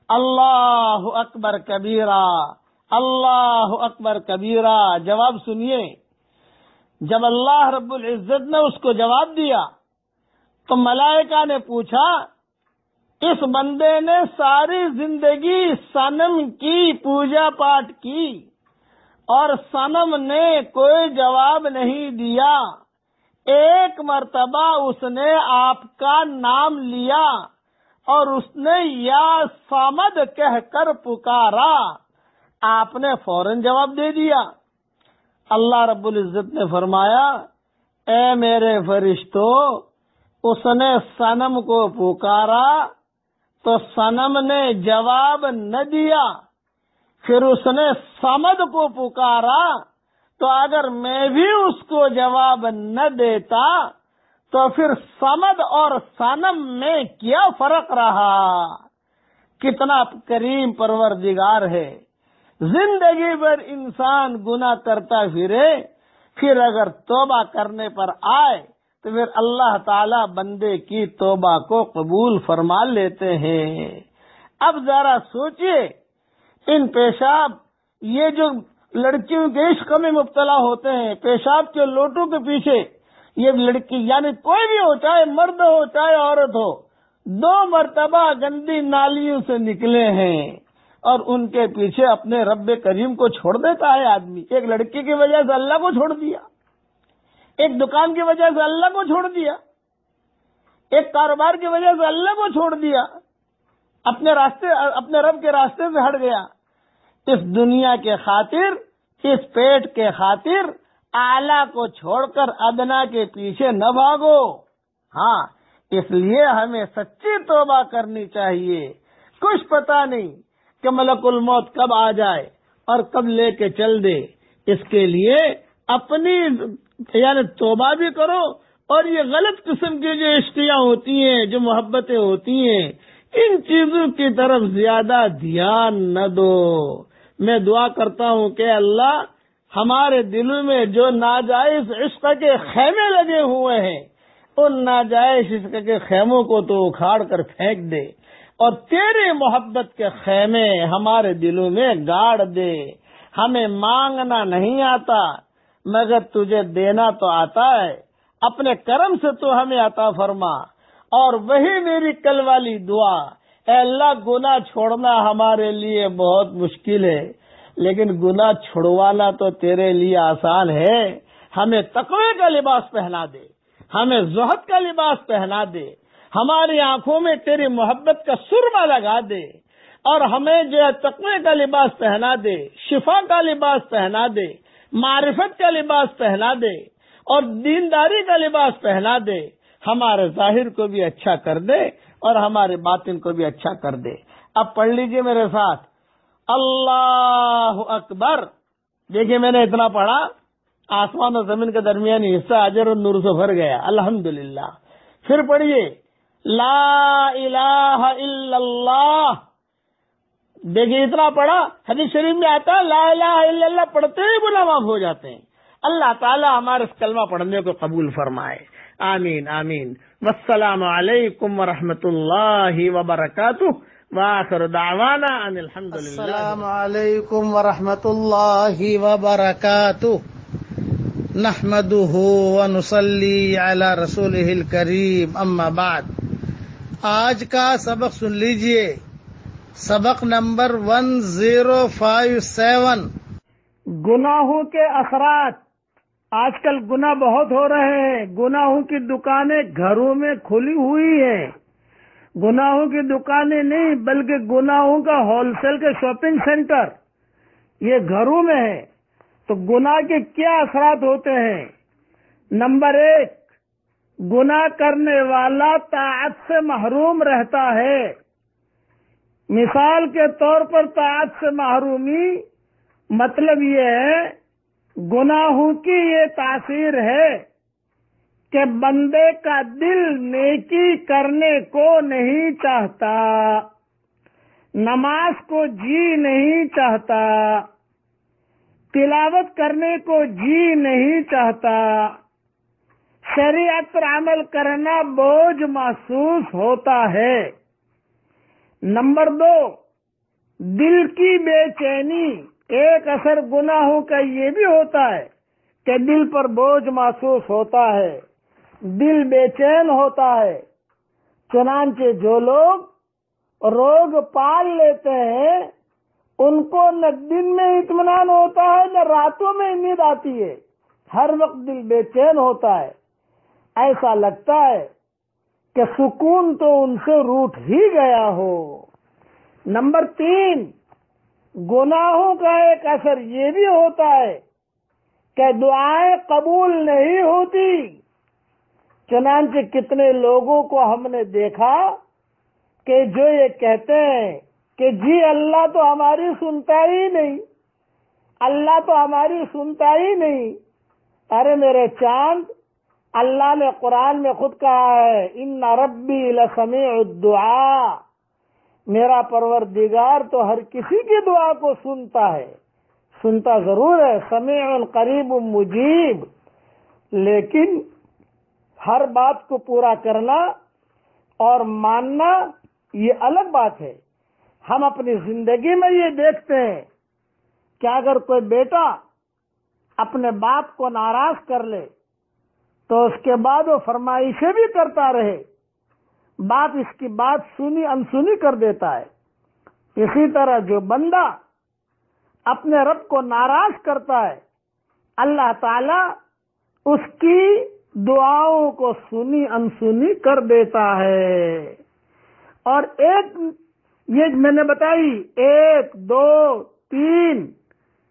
اللہ اکبر کبیرہ, اللہ اکبر کبیرہ. جواب سنیے. جب اللہ رب العزت نے اس کو جواب دیا تو ملائکہ نے پوچھا, اس بندے نے ساری زندگی صنم کی پوجا پاٹ کی اور صنم نے کوئی جواب نہیں دیا. ایک مرتبہ اس نے آپ کا نام لیا اور اس نے یا صمد کہہ کر پکارا, آپ نے فوراً جواب دے دیا. اللہ رب العزت نے فرمایا, اے میرے فرشتوں, اس نے صنم کو پکارا تو صنم نے جواب نہ دیا. پھر اس نے صمد کو پکارا تو اگر میں بھی اس کو جواب نہ دیتا تو پھر صمد اور صنم میں کیا فرق رہا. کتنا کریم پروردگار ہے. زندگی بھر انسان گناہ کرتا پھرے, پھر اگر توبہ کرنے پر آئے تو پھر اللہ تعالی بندے کی توبہ کو قبول فرما لیتے ہیں. اب ذرا سوچئے, ان پیشاب, یہ جو لڑکیوں کے عشق میں مبتلا ہوتے ہیں, پیشاب کے لوٹوں کے پیچھے, یہ لڑکی یعنی کوئی بھی ہو, چاہے مرد ہو چاہے عورت ہو, 2 مرتبہ گندی نالیوں سے نکلے ہیں اور ان کے پیچھے اپنے رب کریم کو چھوڑ دیتا ہے آدمی. ایک لڑکی کی وجہ سے اللہ کو چھوڑ دیا, ایک دکان کی وجہ سے اللہ کو چھوڑ دیا, ایک کاروبار کی وجہ سے اللہ کو چھوڑ دیا, اپنے رب کے راستے سے ہٹ گیا. اس دنیا کے خاطر, اس پیٹ کے خاطر اعلیٰ کو چھوڑ کر ادنا کے پیچھے نہ بھاگو. ہاں, اس لیے ہمیں سچی توبہ کرنی چاہیے. کچھ پتہ نہیں کہ ملک الموت کب آ جائے اور کب لے کے چل دے. اس کے لیے اپنی یعنی توبہ بھی کرو, اور یہ غلط قسم کی جو عشقیاں ہوتی ہیں, جو محبتیں ہوتی ہیں, ان چیزوں کی طرف زیادہ دھیان نہ دو. میں دعا کرتا ہوں کہ اللہ ہمارے دلوں میں جو ناجائز عشق کے خیمے لگے ہوئے ہیں, ان ناجائز عشق کے خیموں کو تو اکھاڑ کر پھینک دے اور تیرے محبت کے خیمے ہمارے دلوں میں گاڑ دے. ہمیں مانگنا نہیں آتا مگر تجھے دینا تو آتا ہے. اپنے کرم سے تو ہمیں عطا فرما. اور وہی میری کل والی دعا, اے اللہ گناہ چھوڑنا ہمارے لیے بہت مشکل ہے, لیکن گناہ چھڑوانا تو تیرے لیے آسان ہے. ہمیں تقوی کا لباس پہنا دے, ہمیں زہد کا لباس پہنا دے, ہماری آنکھوں میں تیری محبت کا سرما لگا دے, اور ہمیں جو تقوی کا لباس پہنا دے, شفا کا لباس پہنا دے, معرفت کا لباس پہنا دے, اور دینداری کا لباس پہنا دے. ہمارے ظاہر کو بھی اچھا کر دے اور ہمارے باطن کو بھی اچھا کر دے. اب پڑھ لیجئے میرے ساتھ, اللہ اکبر. دیکھیے میں نے اتنا پڑھا, آسمان اور زمین کا درمیانی حصہ اجر اور نور سے بھر گیا, الحمدللہ. پھر پڑھیے, لا الہ الا اللہ. دیکھیے اتنا پڑھا، حدیث شریف میں آتا ہے لا الہ الا اللہ پڑھتے ہی گناہ معاف ہو جاتے ہیں۔ اللہ تعالی ہمارے اس کلمہ پڑھنے کو قبول فرمائے، آمین آمین۔ والسلام علیکم ورحمۃ اللہ وبرکاتہ، وآخر دعوانا ان الحمد للہ۔ السلام علیکم ورحمۃ اللہ وبرکاتہ، نحمدہ ونصلی علی رسولہ الکریم، اما بعد۔ آج کا سبق سن لیجئے، سبق نمبر 1057۔ گناہوں کے اثرات۔ آج کل گناہ بہت ہو رہے ہیں، گناہوں کی دکانیں گھروں میں کھلی ہوئی ہیں، گناہوں کی دکانیں نہیں بلکہ گناہوں کا ہول سیل کے شاپنگ سینٹر یہ گھروں میں ہے۔ تو گناہ کے کیا اثرات ہوتے ہیں؟ نمبر 1، گناہ کرنے والا طاعت سے محروم رہتا ہے۔ مثال کے طور پر طاعت سے محرومی مطلب یہ ہے، گناہوں کی یہ تاثیر ہے کہ بندے کا دل نیکی کرنے کو نہیں چاہتا، نماز کو جی نہیں چاہتا، تلاوت کرنے کو جی نہیں چاہتا، شریعت پر عمل کرنا بوجھ محسوس ہوتا ہے۔ نمبر 2، دل کی بے چینی۔ ایک اثر گناہوں کا یہ بھی ہوتا ہے کہ دل پر بوجھ محسوس ہوتا ہے، دل بے چین ہوتا ہے۔ چنانچہ جو لوگ روگ پال لیتے ہیں ان کو نہ دن میں اطمینان ہوتا ہے نہ راتوں میں نیند آتی ہے، ہر وقت دل بے چین ہوتا ہے، ایسا لگتا ہے کہ سکون تو ان سے روٹ ہی گیا ہو۔ نمبر 3، گناہوں کا ایک اثر یہ بھی ہوتا ہے کہ دعائیں قبول نہیں ہوتی۔ چنانچہ کتنے لوگوں کو ہم نے دیکھا کہ جو یہ کہتے ہیں کہ جی اللہ تو ہماری سنتا ہی نہیں، اللہ تو ہماری سنتا ہی نہیں۔ ارے میرے چاند، اللہ نے قرآن میں خود کہا ہے ان ربی لسمیع الدعاء، میرا پروردگار تو ہر کسی کی دعا کو سنتا ہے، سنتا ضرور ہے، سمیع قریب مجیب، لیکن ہر بات کو پورا کرنا اور ماننا یہ الگ بات ہے۔ ہم اپنی زندگی میں یہ دیکھتے ہیں کہ اگر کوئی بیٹا اپنے باپ کو ناراض کر لے تو اس کے بعد وہ فرمائشیں بھی کرتا رہے، باپ اس کی بات سنی انسنی کر دیتا ہے۔ اسی طرح جو بندہ اپنے رب کو ناراض کرتا ہے، اللہ تعالی اس کی دعاؤں کو سنی انسنی کر دیتا ہے۔ اور ایک یہ میں نے بتائی 1، 2، 3،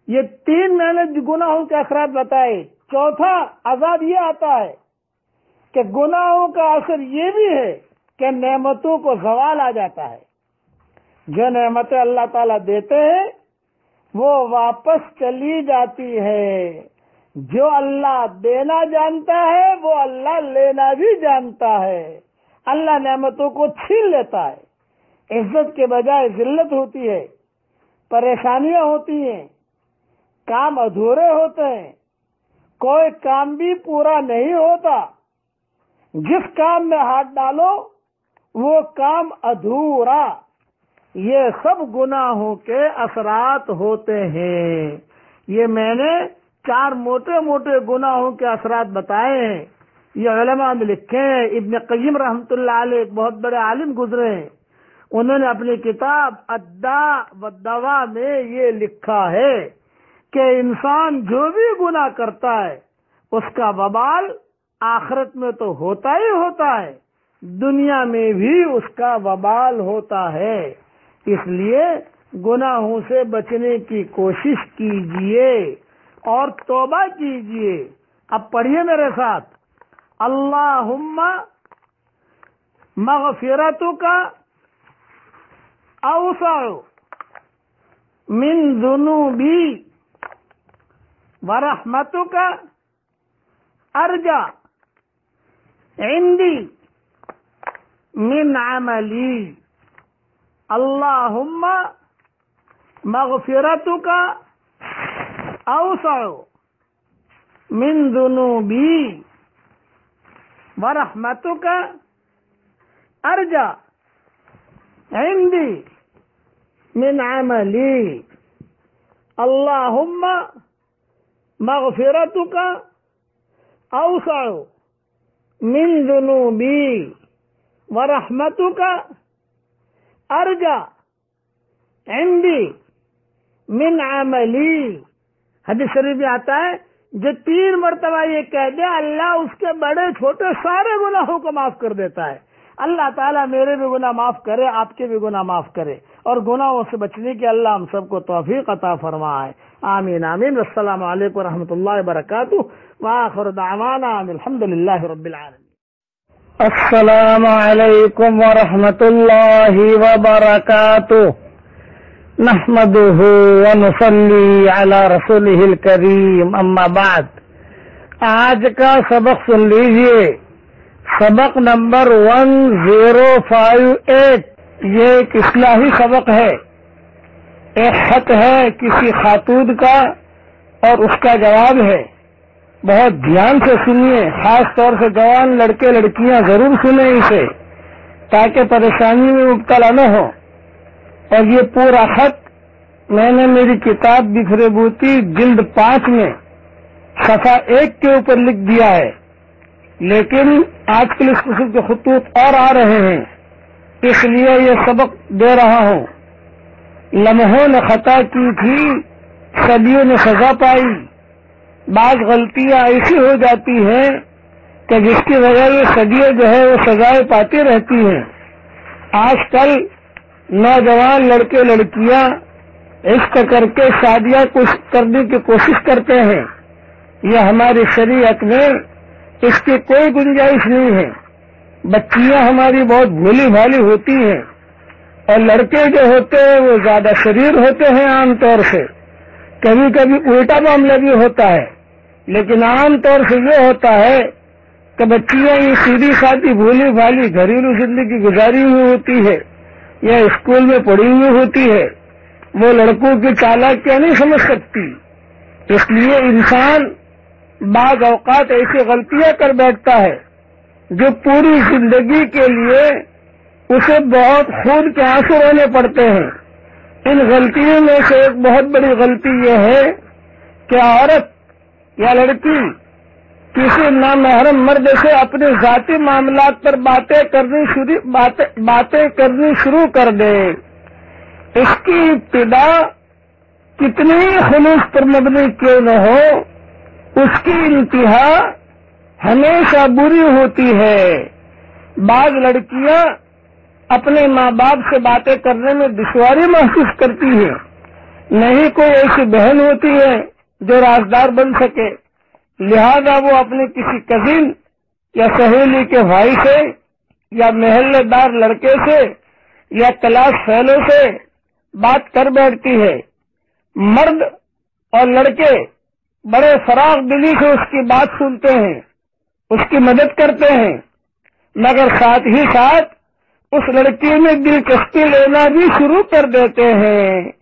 یہ 3 میں نے گناہوں کے اثرات بتائے۔ چوتھا عذاب یہ آتا ہے کہ گناہوں کا اثر یہ بھی ہے کہ نعمتوں کو زوال آ جاتا ہے۔ جو نعمتیں اللہ تعالیٰ دیتے ہیں وہ واپس چلی جاتی ہے۔ جو اللہ دینا جانتا ہے وہ اللہ لینا بھی جانتا ہے۔ اللہ نعمتوں کو چھین لیتا ہے، عزت کے بجائے ذلت ہوتی ہے، پریشانیاں ہوتی ہیں، کام ادھورے ہوتے ہیں، کوئی کام بھی پورا نہیں ہوتا، جس کام میں ہاتھ ڈالو وہ کام ادھورا۔ یہ سب گناہوں کے اثرات ہوتے ہیں۔ یہ میں نے 4 موٹے موٹے گناہوں کے اثرات بتائے ہیں، یہ علماء نے لکھے ہیں۔ ابن قیم رحمۃ اللہ علیہ ایک بہت بڑے عالم گزرے ہیں، انہوں نے اپنی کتاب الداء والدواء میں یہ لکھا ہے کہ انسان جو بھی گناہ کرتا ہے اس کا وبال آخرت میں تو ہوتا ہی ہوتا ہے، دنیا میں بھی اس کا وبال ہوتا ہے۔ اس لیے گناہوں سے بچنے کی کوشش کیجئے اور توبہ کیجئے۔ اب پڑھیے میرے ساتھ، اللہم مغفرتک اوسع من ذنوبی ورحمتک ارجع عندی من عملی۔ اللہم مغفرتک اوسع من ذنوبی ورحمتک ارجع عندی من عملی اللہم مغفرتک اوسع من ذنوبی ورحمتک ارجع عندی من عملی. حدیث شریف میں آتا ہے جو 3 مرتبہ یہ کہہ دے اللہ اس کے بڑے چھوٹے سارے گناہوں کو معاف کر دیتا ہے. اللہ تعالیٰ میرے بھی گناہ معاف کرے، آپ کے بھی گناہ معاف کرے، اور گناہوں سے بچنے کی اللہ ہم سب کو توفیق عطا فرمائے. آمین آمین. السلام علیکم ورحمۃ اللہ وبرکاتہ. وآخر دعوانا الحمد للہ رب العالمین. السلام علیکم ورحمۃ اللہ وبرکاتہ. نحمده ونصلی علی رسولہ الکریم اما بعد. آج کا سبق سن لیجئے، سبق نمبر 1058. یہ ایک اصلاحی سبق ہے. ایک خط ہے کسی خاتون کا اور اس کا جواب ہے. بہت دھیان سے سنیے، خاص طور سے جوان لڑکے لڑکیاں ضرور سنیں اسے تاکہ پریشانی میں مبتلا نہ ہو. اور یہ پورا خط میں نے میری کتاب بکھرے بوتی جلد 5 میں صفحہ 1 کے اوپر لکھ دیا ہے، لیکن آج کل اس قسم کے خطوط اور آ رہے ہیں، اس لیے یہ سبق دے رہا ہوں. لمحوں نے خطا کی تھی، صدیوں نے سزا پائی. بعض غلطیاں ایسی ہو جاتی ہیں کہ جس کی وجہ سے صدیوں جو ہے وہ سزائیں پاتی رہتی ہیں. آج کل نوجوان لڑکے لڑکیاں عشق کر کے شادیاں کرنے کی کوشش کرتے ہیں. یہ ہماری شریعت میں اس کی کوئی گنجائش نہیں ہے. بچیاں ہماری بہت بھولی بھالی ہوتی ہیں، اور لڑکے جو ہوتے ہیں وہ زیادہ شریر ہوتے ہیں عام طور سے. کبھی کبھی الٹا معاملہ بھی ہوتا ہے، لیکن عام طور سے یہ ہوتا ہے کہ بچیاں یہ سیدھی سادی بھولی بھالی گھریلو زندگی گزاری ہوئی ہوتی ہے یا اسکول میں پڑھی ہوئی ہوتی ہے. وہ لڑکوں کی چالاکیاں نہیں سمجھ سکتی. اس لیے انسان بعض اوقات ایسی غلطیاں کر بیٹھتا ہے جو پوری زندگی کے لیے اسے بہت خون کے آنسو رونے پڑتے ہیں. ان غلطیوں میں سے ایک بہت بڑی غلطی یہ ہے کہ عورت یا لڑکی کسی نامحرم مرد سے اپنے ذاتی معاملات پر باتیں کرنی شروع کر دے. اس کی ابتدا کتنی خلوص پر مبنی کیوں نہ ہو، اس کی انتہا ہمیشہ بری ہوتی ہے. بعض لڑکیاں اپنے ماں باپ سے باتیں کرنے میں دشواری محسوس کرتی ہیں. نہیں کوئی ایسی بہن ہوتی ہے جو رازدار بن سکے، لہذا وہ اپنے کسی کزن یا سہیلی کے بھائی سے یا محلے دار لڑکے سے یا کلاس فیلو سے بات کر بیٹھتی ہے. مرد اور لڑکے بڑے فراغ دلی سے اس کی بات سنتے ہیں، اس کی مدد کرتے ہیں، مگر ساتھ ہی ساتھ اس لڑکی میں دلچسپی لینا بھی شروع کر دیتے ہیں.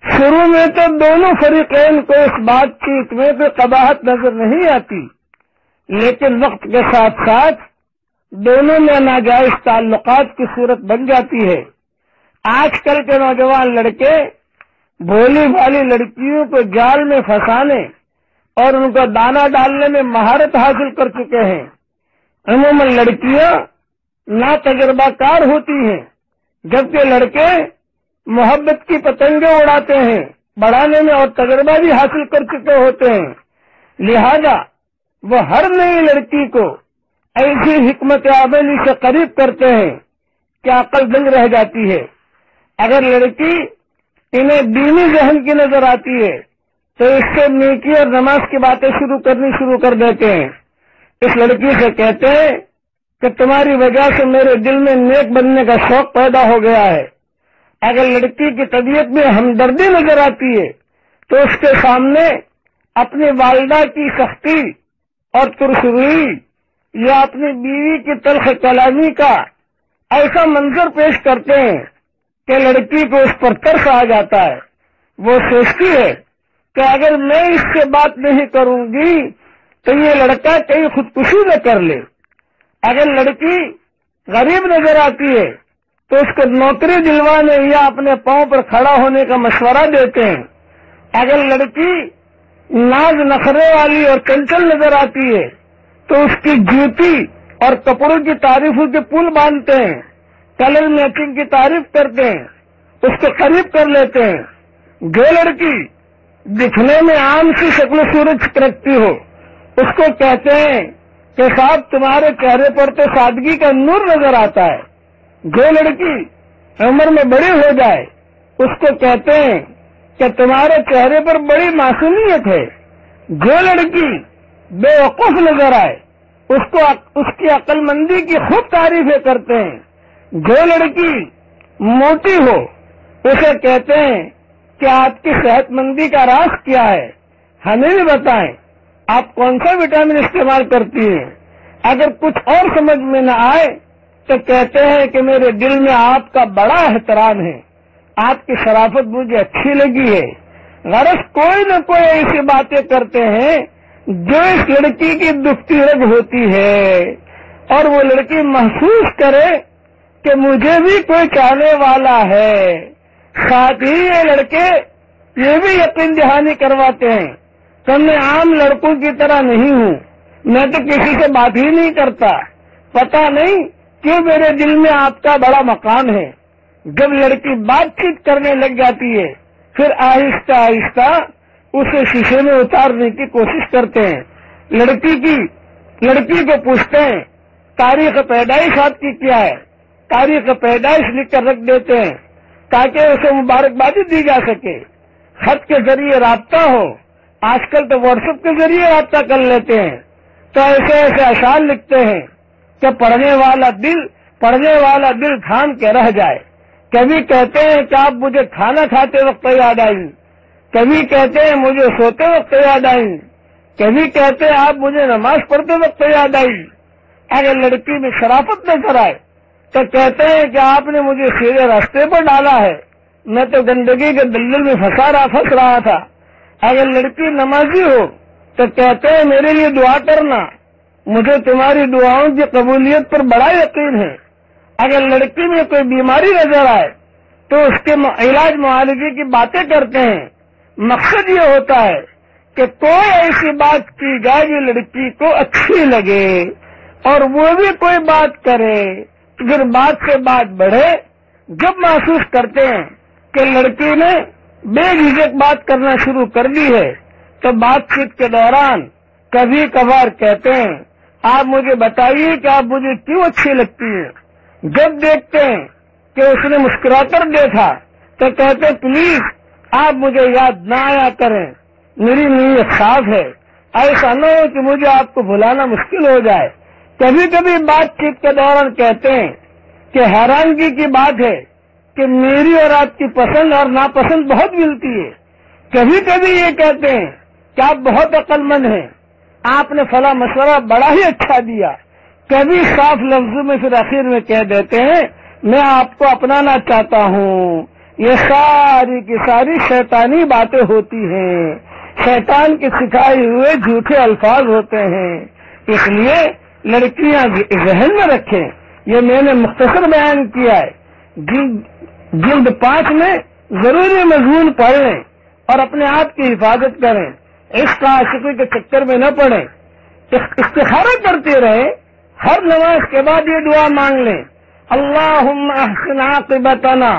شروع میں تو دونوں فریقین کو اس بات چیت میں کوئی قباحت نظر نہیں آتی، لیکن وقت کے ساتھ ساتھ دونوں میں ناجائز تعلقات کی صورت بن جاتی ہے. آج کل کے نوجوان لڑکے بھولی بھالی لڑکیوں کو جال میں پھنسانے اور ان کو دانا ڈالنے میں مہارت حاصل کر چکے ہیں. عموماً لڑکیاں نا تجربہ کار ہوتی ہیں، جبکہ لڑکے محبت کی پتنگیں اڑاتے ہیں، بڑھانے میں اور تجربہ بھی حاصل کر چکے ہوتے ہیں. لہذا وہ ہر نئی لڑکی کو ایسی حکمت عملی سے قریب کرتے ہیں کہ عقل دنگ رہ جاتی ہے. اگر لڑکی انہیں دینی ذہن کی نظر آتی ہے تو اس سے نیکی اور نماز کی باتیں کرنی شروع کر دیتے ہیں. اس لڑکی سے کہتے ہیں کہ تمہاری وجہ سے میرے دل میں نیک بننے کا شوق پیدا ہو گیا ہے. اگر لڑکی کی طبیعت میں ہمدردی نظر آتی ہے تو اس کے سامنے اپنی والدہ کی سختی اور ترسروئی یا اپنی بیوی کی تلخ کلامی کا ایسا منظر پیش کرتے ہیں کہ لڑکی کو اس پر ترس آ جاتا ہے. وہ سوچتی ہے کہ اگر میں اس سے بات نہیں کروں گی تو یہ لڑکا کہیں خودکشی نہ کر لے. اگر لڑکی غریب نظر آتی ہے تو اس کو نوکری دلوانے یا اپنے پاؤں پر کھڑا ہونے کا مشورہ دیتے ہیں. اگر لڑکی ناز نخرے والی اور چنچل نظر آتی ہے تو اس کی جوتی اور کپڑوں کی تعریفوں کے پل باندھتے ہیں، کلر میچنگ کی تعریف کرتے ہیں، اس کو قریب کر لیتے ہیں. جو لڑکی دکھنے میں عام سی شکل و صورت رکھتی ہو اس کو کہتے ہیں کہ صاحب تمہارے چہرے پر تو سادگی کا نور نظر آتا ہے. جو لڑکی عمر میں بڑی ہو جائے اس کو کہتے ہیں کہ تمہارے چہرے پر بڑی معصومیت ہے. جو لڑکی بے وقوف نظر آئے اس کی عقل مندی کی خوب تعریفیں کرتے ہیں. جو لڑکی موٹی ہو اسے کہتے ہیں کہ آپ کی صحت مندی کا راز کیا ہے، ہمیں بھی بتائیں، آپ کون سا وٹامن استعمال کرتی ہیں. اگر کچھ اور سمجھ میں نہ آئے تو کہتے ہیں کہ میرے دل میں آپ کا بڑا احترام ہے، آپ کی شرافت مجھے اچھی لگی ہے. غرض کوئی نہ کوئی ایسی باتیں کرتے ہیں جو اس لڑکی کی دکھتی رگ ہوتی ہے اور وہ لڑکی محسوس کرے کہ مجھے بھی کوئی چاہنے والا ہے. ساتھ ہی یہ لڑکے یہ بھی یقین دہانی کرواتے ہیں کہ میں عام لڑکوں کی طرح نہیں ہوں، میں تو کسی سے بات ہی نہیں کرتا، پتہ نہیں کیوں میرے دل میں آپ کا بڑا مقام ہے. جب لڑکی بات چیت کرنے لگ جاتی ہے پھر آہستہ آہستہ اسے شیشے میں اتارنے کی کوشش کرتے ہیں. لڑکی کو پوچھتے ہیں تاریخ پیدائش آپ کی کیا ہے، تاریخ پیدائش لکھ کر رکھ دیتے ہیں تاکہ اسے مبارکبادی دی جا سکے. خط کے ذریعے رابطہ ہو، آج کل تو واٹس ایپ کے ذریعے رابطہ کر لیتے ہیں. تو ایسے اشعار لکھتے ہیں کہ پڑھنے والا دل تھام کے رہ جائے. کبھی کہتے ہیں کہ آپ مجھے کھانا کھاتے وقت یاد آئی، کبھی کہتے ہیں مجھے سوتے وقت یاد آئی، کبھی کہتے ہیں آپ مجھے نماز پڑھتے وقت یاد آئی. اگر لڑکی میں شرافت نظر آئے تو کہتے ہیں کہ آپ نے مجھے سیدھے راستے پر ڈالا ہے، میں تو گندگی کے دلدل میں پھنس رہا تھا. اگر لڑکی نمازی ہو تو کہتے ہیں میرے لیے دعا کرنا، مجھے تمہاری دعاؤں کی قبولیت پر بڑا یقین ہے. اگر لڑکی میں کوئی بیماری نظر آئے تو اس کے علاج معالجے کی باتیں کرتے ہیں. مقصد یہ ہوتا ہے کہ کوئی ایسی بات کی جائے جو لڑکی کو اچھی لگے اور وہ بھی کوئی بات کرے، پھر بات سے بات بڑھے. جب محسوس کرتے ہیں کہ لڑکی نے بے جھجک بات کرنا شروع کر دی ہے تو بات چیت کے دوران کبھی کبھار کہتے ہیں آپ مجھے بتائیے کہ آپ مجھے کیوں اچھی لگتی ہیں. جب دیکھتے ہیں کہ اس نے مسکرا کر دیکھا تو کہتے پلیز آپ مجھے یاد نہ آیا کریں، میری نیت صاف ہے، ایسا نہ ہو کہ مجھے آپ کو بھلانا مشکل ہو جائے. کبھی کبھی بات چیت کے دوران کہتے ہیں کہ حیرانگی کی بات ہے کہ میری اور آپ کی پسند اور ناپسند بہت ملتی ہے. کبھی کبھی یہ کہتے ہیں کہ آپ بہت عقل مند ہیں، آپ نے فلاں مشورہ بڑا ہی اچھا دیا. کبھی صاف لفظوں میں پھر آخر میں کہہ دیتے ہیں میں آپ کو اپنانا چاہتا ہوں. یہ ساری کی ساری شیطانی باتیں ہوتی ہیں، شیطان کے سکھائے ہوئے جھوٹے الفاظ ہوتے ہیں. اس لیے لڑکیاں ذہن میں رکھیں، یہ میں نے مختصر بیان کیا ہے. جلد 5 میں ضروری مضمون پڑھ لیں اور اپنے آپ کی حفاظت کریں. عشق عاشقی کے چکر میں نہ پڑیں، استخارہ کرتے رہیں. ہر نماز کے بعد یہ دعا مانگ لیں اللہم احسن عاقبتنا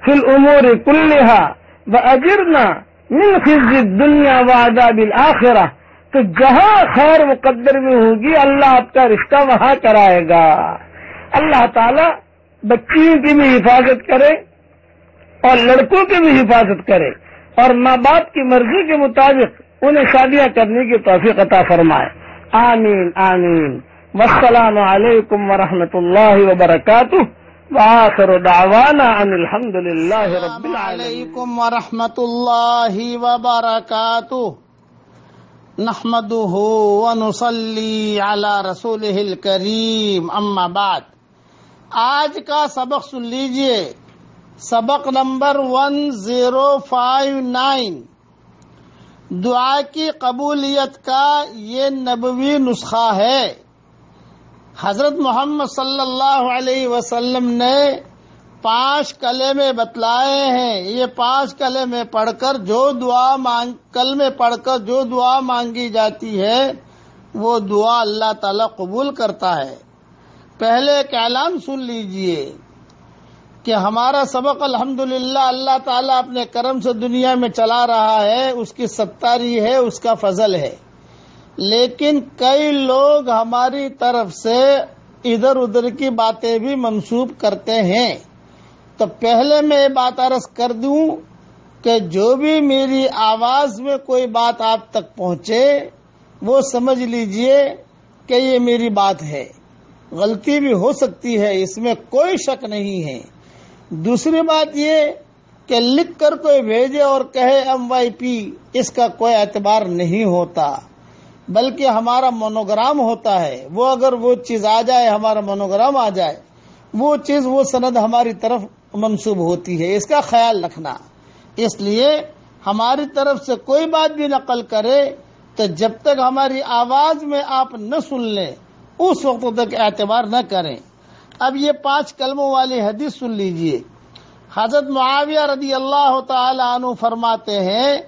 فی الامور کلہا واجرنا من خزی الدنیا وعذاب الآخرہ. تو جہاں خیر مقدر میں ہوگی اللہ آپ کا رشتہ وہاں کرائے گا. اللہ تعالی بچیوں کی بھی حفاظت کرے اور لڑکوں کی بھی حفاظت کرے اور ماں باپ کی مرضی کے مطابق انہیں شادیاں کرنے کی توفیق عطا فرمائے. آمین آمین. والسلام علیکم ورحمۃ اللہ وبرکاتہ. وآخر دعوانا ان الحمد للہ رب العالمین. السلام علیکم ورحمۃ اللہ وبرکاتہ. نحمده ونصلی علی رسولہ الکریم. اما بعد، آج کا سبق سن لیجئے. سبق نمبر 1059 دعا کی قبولیت کا یہ نبوی نسخہ ہے۔ حضرت محمد صلی اللہ علیہ وسلم نے 5 کلمے بتلائے ہیں۔ یہ 5 کلمے پڑھ کر کلمے پڑھ کر جو دعا مانگی جاتی ہے وہ دعا اللہ تعالی قبول کرتا ہے۔ پہلے ایک اعلان سن لیجئے کہ ہمارا سبق الحمدللہ اللہ تعالیٰ اپنے کرم سے دنیا میں چلا رہا ہے، اس کی ستاری ہے، اس کا فضل ہے، لیکن کئی لوگ ہماری طرف سے ادھر ادھر کی باتیں بھی منسوب کرتے ہیں۔ تو پہلے میں یہ بات عرض کر دوں کہ جو بھی میری آواز میں کوئی بات آپ تک پہنچے وہ سمجھ لیجئے کہ یہ میری بات ہے، غلطی بھی ہو سکتی ہے، اس میں کوئی شک نہیں ہے۔ دوسری بات یہ کہ لکھ کر کوئی بھیجے اور کہے MYP، اس کا کوئی اعتبار نہیں ہوتا، بلکہ ہمارا مونوگرام ہوتا ہے، وہ اگر وہ چیز آ جائے، ہمارا مونوگرام آ جائے، وہ چیز وہ سند ہماری طرف منسوب ہوتی ہے، اس کا خیال رکھنا۔ اس لیے ہماری طرف سے کوئی بات بھی نقل کرے تو جب تک ہماری آواز میں آپ نہ سن لیں اس وقت تک اعتبار نہ کریں۔ اب یہ 5 کلموں والی حدیث سن لیجئے۔ حضرت معاویہ رضی اللہ تعالی عنہ فرماتے ہیں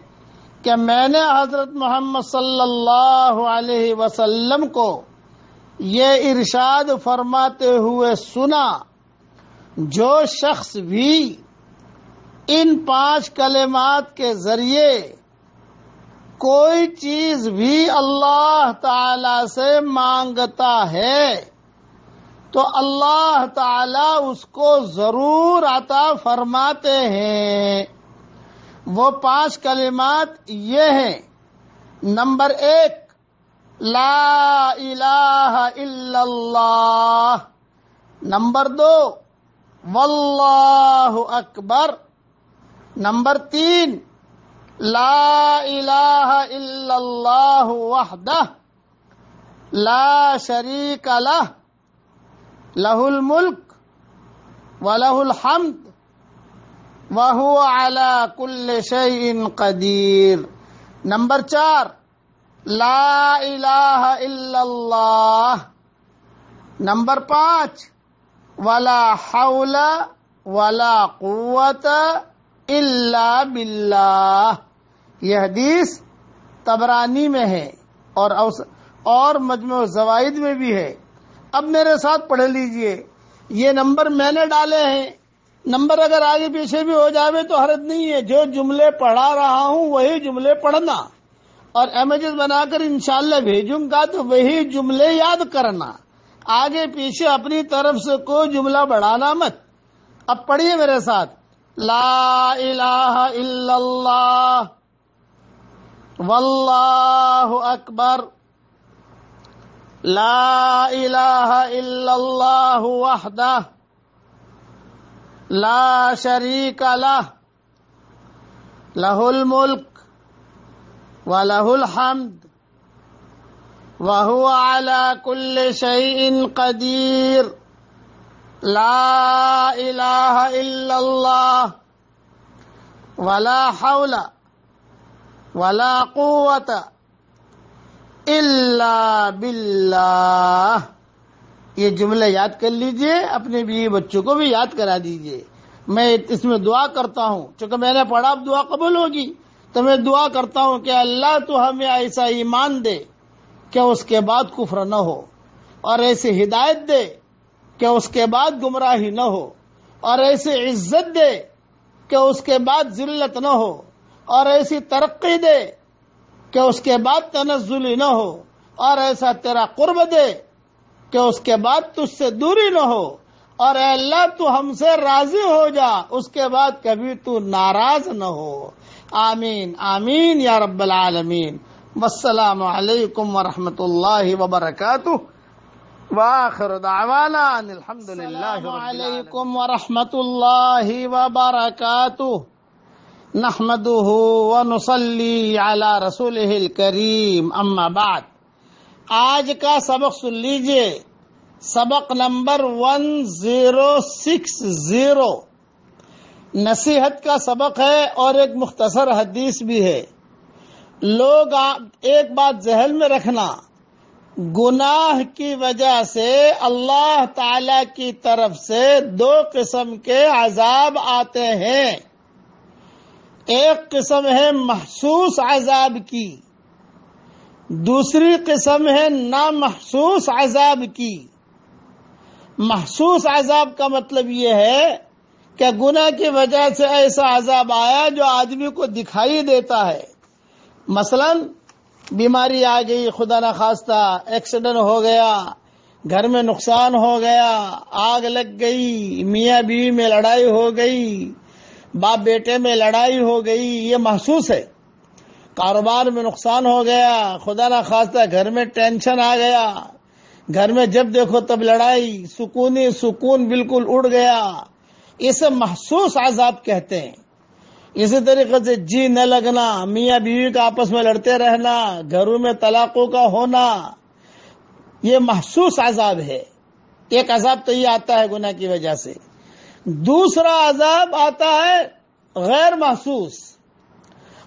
کہ میں نے حضرت محمد صلی اللہ علیہ وسلم کو یہ ارشاد فرماتے ہوئے سنا، جو شخص بھی ان 5 کلمات کے ذریعے کوئی چیز بھی اللہ تعالی سے مانگتا ہے تو اللہ تعالی اس کو ضرور عطا فرماتے ہیں۔ وہ 5 کلمات یہ ہیں: نمبر 1 لا الہ الا اللہ، نمبر 2 واللہ اکبر، نمبر 3 لا الہ الا اللہ وحدہ لا شریک لہ لہ الملک ولہ الحمد وہو علی کل شیء قدیر، نمبر 4 لا الہ الا اللہ، نمبر 5 ولا حول ولا قوت الا باللہ۔ یہ حدیث طبرانی میں ہے اور مجموع الزوائد میں بھی ہے۔ اب میرے ساتھ پڑھ لیجئے، یہ نمبر میں نے ڈالے ہیں، نمبر اگر آگے پیچھے بھی ہو جاوے تو حرج نہیں ہے، جو جملے پڑھا رہا ہوں وہی جملے پڑھنا، اور امیجز بنا کر انشاءاللہ بھیجوں گا تو وہی جملے یاد کرنا، آگے پیچھے اپنی طرف سے کوئی جملہ بڑھانا مت۔ اب پڑھیے میرے ساتھ، لا الہ الا اللہ واللہ اکبر لا الہ الا اللہ وحدہ لا شریک لہ لہ الملک ولہ الحمد وہو علی کل شیء قدیر لا الہ الا اللہ ولا حول ولا قوت الا باللہ۔ یہ جملے یاد کر لیجئے، اپنے بیوی بچوں کو بھی یاد کرا دیجئے۔ میں اس میں دعا کرتا ہوں، چونکہ میں نے پڑھا اب دعا قبول ہوگی تو میں دعا کرتا ہوں کہ اللہ تو ہمیں ایسا ایمان دے کہ اس کے بعد کفر نہ ہو، اور ایسی ہدایت دے کہ اس کے بعد گمراہی نہ ہو، اور ایسی عزت دے کہ اس کے بعد ذلت نہ ہو، اور ایسی ترقی دے کہ اس کے بعد تنزلی نہ ہو، اور ایسا تیرا قرب دے کہ اس کے بعد تجھ سے دوری نہ ہو، اور اے اللہ تو ہم سے راضی ہو جا، اس کے بعد کبھی تو ناراض نہ ہو۔ آمین آمین یا رب العالمین۔ والسلام علیکم ورحمۃ اللہ وبرکاتہ، وآخر دعوانا ان الحمد للہ رب العالمین۔ السلام علیکم ورحمۃ اللہ وبرکاتہ، نحمده ونصلی علی رسولہ الکریم، اما بعد۔ آج کا سبق سن لیجئے، سبق نمبر 1060۔ نصیحت کا سبق ہے اور ایک مختصر حدیث بھی ہے. لوگ ایک بات ذہن میں رکھنا، گناہ کی وجہ سے اللہ تعالی کی طرف سے دو قسم کے عذاب آتے ہیں. ایک قسم ہے محسوس عذاب کی، دوسری قسم ہے نامحسوس عذاب کی. محسوس عذاب کا مطلب یہ ہے کہ گناہ کی وجہ سے ایسا عذاب آیا جو آدمی کو دکھائی دیتا ہے. مثلا بیماری آ گئی، خدا نخواستہ ایکسیڈنٹ ہو گیا، گھر میں نقصان ہو گیا، آگ لگ گئی، میاں بیوی میں لڑائی ہو گئی، باپ بیٹے میں لڑائی ہو گئی، یہ محسوس ہے. کاروبار میں نقصان ہو گیا، خدا نخواستہ گھر میں ٹینشن آ گیا، گھر میں جب دیکھو تب لڑائی، سکون بالکل اڑ گیا. اسے محسوس عذاب کہتے ہیں. اسی طریقے سے جی نہ لگنا، میاں بیوی کا آپس میں لڑتے رہنا، گھروں میں طلاقوں کا ہونا، یہ محسوس عذاب ہے. ایک عذاب تو یہ آتا ہے گناہ کی وجہ سے. دوسرا عذاب آتا ہے غیر محسوس.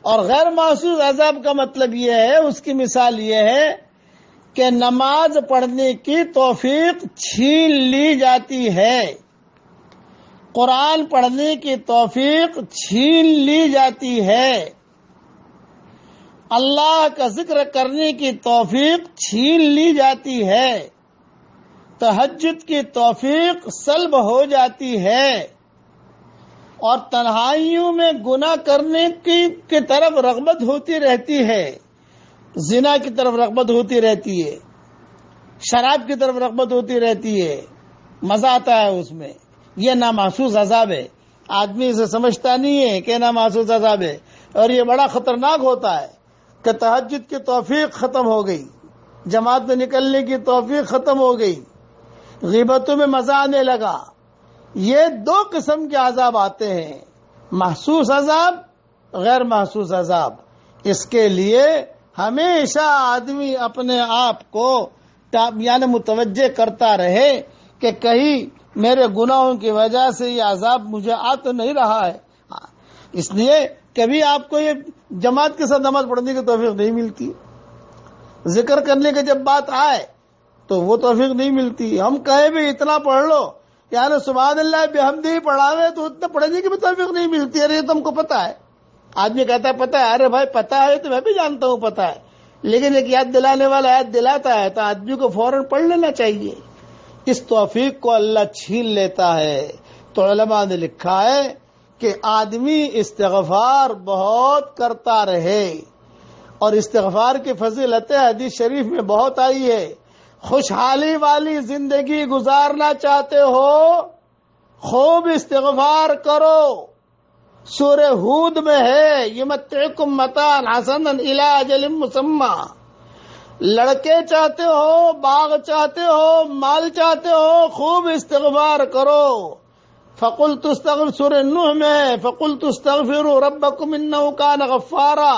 اور غیر محسوس عذاب کا مطلب یہ ہے، اس کی مثال یہ ہے کہ نماز پڑھنے کی توفیق چھین لی جاتی ہے، قرآن پڑھنے کی توفیق چھین لی جاتی ہے، اللہ کا ذکر کرنے کی توفیق چھین لی جاتی ہے، تہجد کی توفیق سلب ہو جاتی ہے، اور تنہائیوں میں گناہ کرنے کی طرف رغبت ہوتی رہتی ہے، زنا کی طرف رغبت ہوتی رہتی ہے، شراب کی طرف رغبت ہوتی رہتی ہے، مزہ آتا ہے اس میں. یہ نامحسوس عذاب ہے. آدمی اسے سمجھتا نہیں ہے کہ نامحسوس عذاب ہے، اور یہ بڑا خطرناک ہوتا ہے کہ تہجد کی توفیق ختم ہو گئی، جماعت میں نکلنے کی توفیق ختم ہو گئی، غیبتوں میں مزہ آنے لگا. یہ دو قسم کے عذاب آتے ہیں، محسوس عذاب، غیر محسوس عذاب. اس کے لیے ہمیشہ آدمی اپنے آپ کو یعنی متوجہ کرتا رہے کہ کہیں میرے گناہوں کی وجہ سے یہ عذاب مجھے آ تو نہیں رہا ہے. اس لیے کبھی آپ کو یہ جماعت کے ساتھ نماز پڑھنے کی توفیق نہیں ملتی، ذکر کرنے کی جب بات آئے تو وہ توفیق نہیں ملتی. ہم کہیں بھی اتنا پڑھ لو، یعنی سبحان اللہ بحمدہ پڑھاوے تو اتنا پڑھنے کی بھی توفیق نہیں ملتی. ارے یہ تم کو پتا ہے. آدمی کہتا ہے پتا ہے، ارے بھائی پتا ہے تو میں بھی جانتا ہوں پتا ہے، لیکن ایک یاد دلانے والا یاد دلاتا ہے تو آدمی کو فوراً پڑھ لینا چاہیے. اس توفیق کو اللہ چھین لیتا ہے. تو علماء نے لکھا ہے کہ آدمی استغفار بہت کرتا رہے، اور استغفار کی فضیلت حدیث شریف میں بہت آئی ہے. خوشحالی والی زندگی گزارنا چاہتے ہو، خوب استغفار کرو. سورہ ہود میں ہے، یمتعکم متاعا حسنا الی اجل مسمی. لڑکے چاہتے ہو، باغ چاہتے ہو، مال چاہتے ہو، خوب استغفار کرو. فقلت استغفر، سورہ نوح میں فقلت استغفروا ربکم انه کان غفارا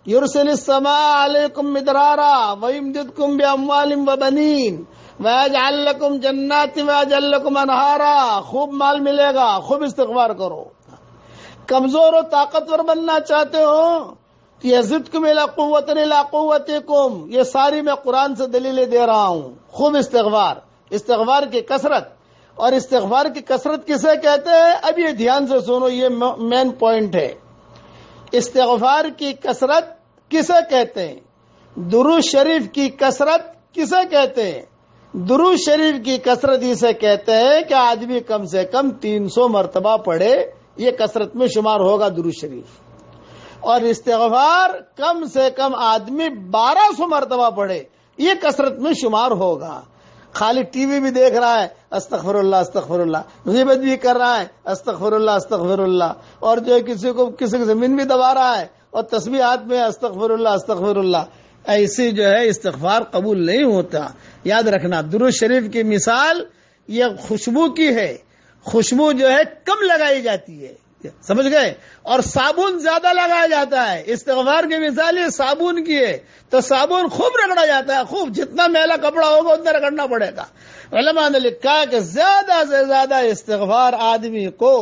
یرسل السماء علیکم مدرارا ویمددکم باموال وبنین ویجعل لکم جنات ویجعل لکم انہارا. خوب مال ملے گا، خوب استغفار کرو. کمزور و طاقتور بننا چاہتے ہو، یزدکم الی قوۃ الی قوتکم. یہ ساری میں قرآن سے دلیلیں دے رہا ہوں. خوب استغفار، استغفار کی کثرت. اور استغفار کی کثرت کسے کہتے ہیں؟ اب یہ دھیان سے سنو، یہ مین پوائنٹ ہے. استغفار کی کثرت کسے کہتے ہیں؟ درود شریف کی کثرت کسے کہتے ہیں؟ درود شریف کی کثرت اسے کہتے ہیں کہ آدمی کم سے کم 300 مرتبہ پڑھے، یہ کثرت میں شمار ہوگا درود شریف. اور استغفار کم سے کم آدمی 1200 مرتبہ پڑھے، یہ کثرت میں شمار ہوگا. خالی ٹی وی بھی دیکھ رہا ہے، استغفر اللہ استغفر اللہ، غیبت بھی کر رہا ہے، استغفر اللہ استغفر اللہ، اور جو کسی کی زمین بھی دبا رہا ہے اور تسبیح ہاتھ میں استغفر اللہ استغفر اللہ، ایسی جو ہے استغفار قبول نہیں ہوتا. یاد رکھنا، درود شریف کی مثال یہ خوشبو کی ہے. خوشبو جو ہے کم لگائی جاتی ہے، سمجھ گئے، اور صابن زیادہ لگایا جاتا ہے. استغفار کی مثال یہ صابن کی ہے، تو صابن خوب رگڑا جاتا ہے، خوب جتنا میلا کپڑا ہوگا اتنا رگڑنا پڑے گا. علماء نے لکھا کہ زیادہ سے زیادہ استغفار آدمی کو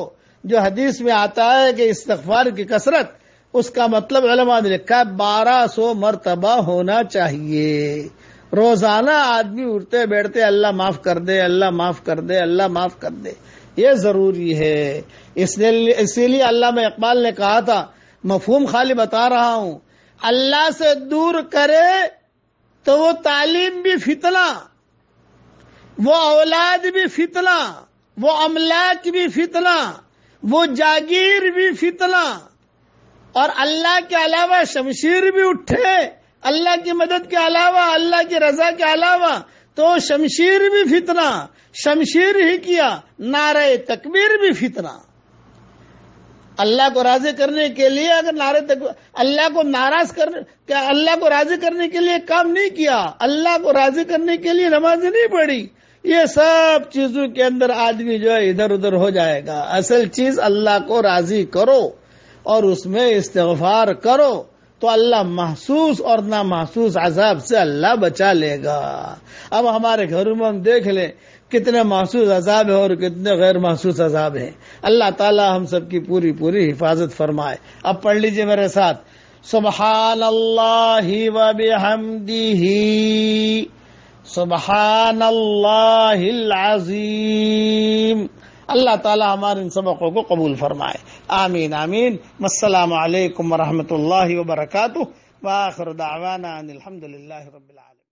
جو حدیث میں آتا ہے کہ استغفار کی کثرت، اس کا مطلب علماء نے لکھا ہے 1200 مرتبہ ہونا چاہیے. روزانہ آدمی اٹھتے بیٹھتے اللہ معاف کر دے، اللہ معاف کر دے، اللہ معاف کر دے، یہ ضروری ہے. اسی لیے علامہ اقبال نے کہا تھا، مفہوم خالی بتا رہا ہوں، اللہ سے دور کرے تو وہ تعلیم بھی فتنہ، وہ اولاد بھی فتنہ، وہ املاک بھی فتنہ، وہ جاگیر بھی فتنہ، اور اللہ کے علاوہ شمشیر بھی اٹھے، اللہ کی مدد کے علاوہ، اللہ کی رضا کے علاوہ، تو شمشیر بھی فتنہ. شمشیر ہی کیا، نعرہ تکبیر بھی فتنہ. اللہ کو راضی کرنے کے لیے اگر اللہ کو ناراض کرنے، اللہ کو راضی کرنے کے لیے کام نہیں کیا، اللہ کو راضی کرنے کے لیے نماز نہیں پڑھی، یہ سب چیزوں کے اندر آدمی جو ہے ادھر ادھر ہو جائے گا. اصل چیز اللہ کو راضی کرو اور اس میں استغفار کرو تو اللہ محسوس اور نامحسوس عذاب سے اللہ بچا لے گا. اب ہمارے گھروں میں ہم دیکھ لیں کتنے محسوس عذاب ہیں اور کتنے غیر محسوس عذاب ہیں. اللہ تعالی ہم سب کی پوری پوری حفاظت فرمائے. اب پڑھ لیجئے میرے ساتھ، سبحان اللہ و بحمدہ سبحان اللہ العظیم. اللہ تعالی ہمارے ان سبقوں کو قبول فرمائے. آمین آمین. السلام علیکم ورحمۃ اللہ وبرکاتہ. وآخر دعوانا ان الحمد للہ رب العالمین.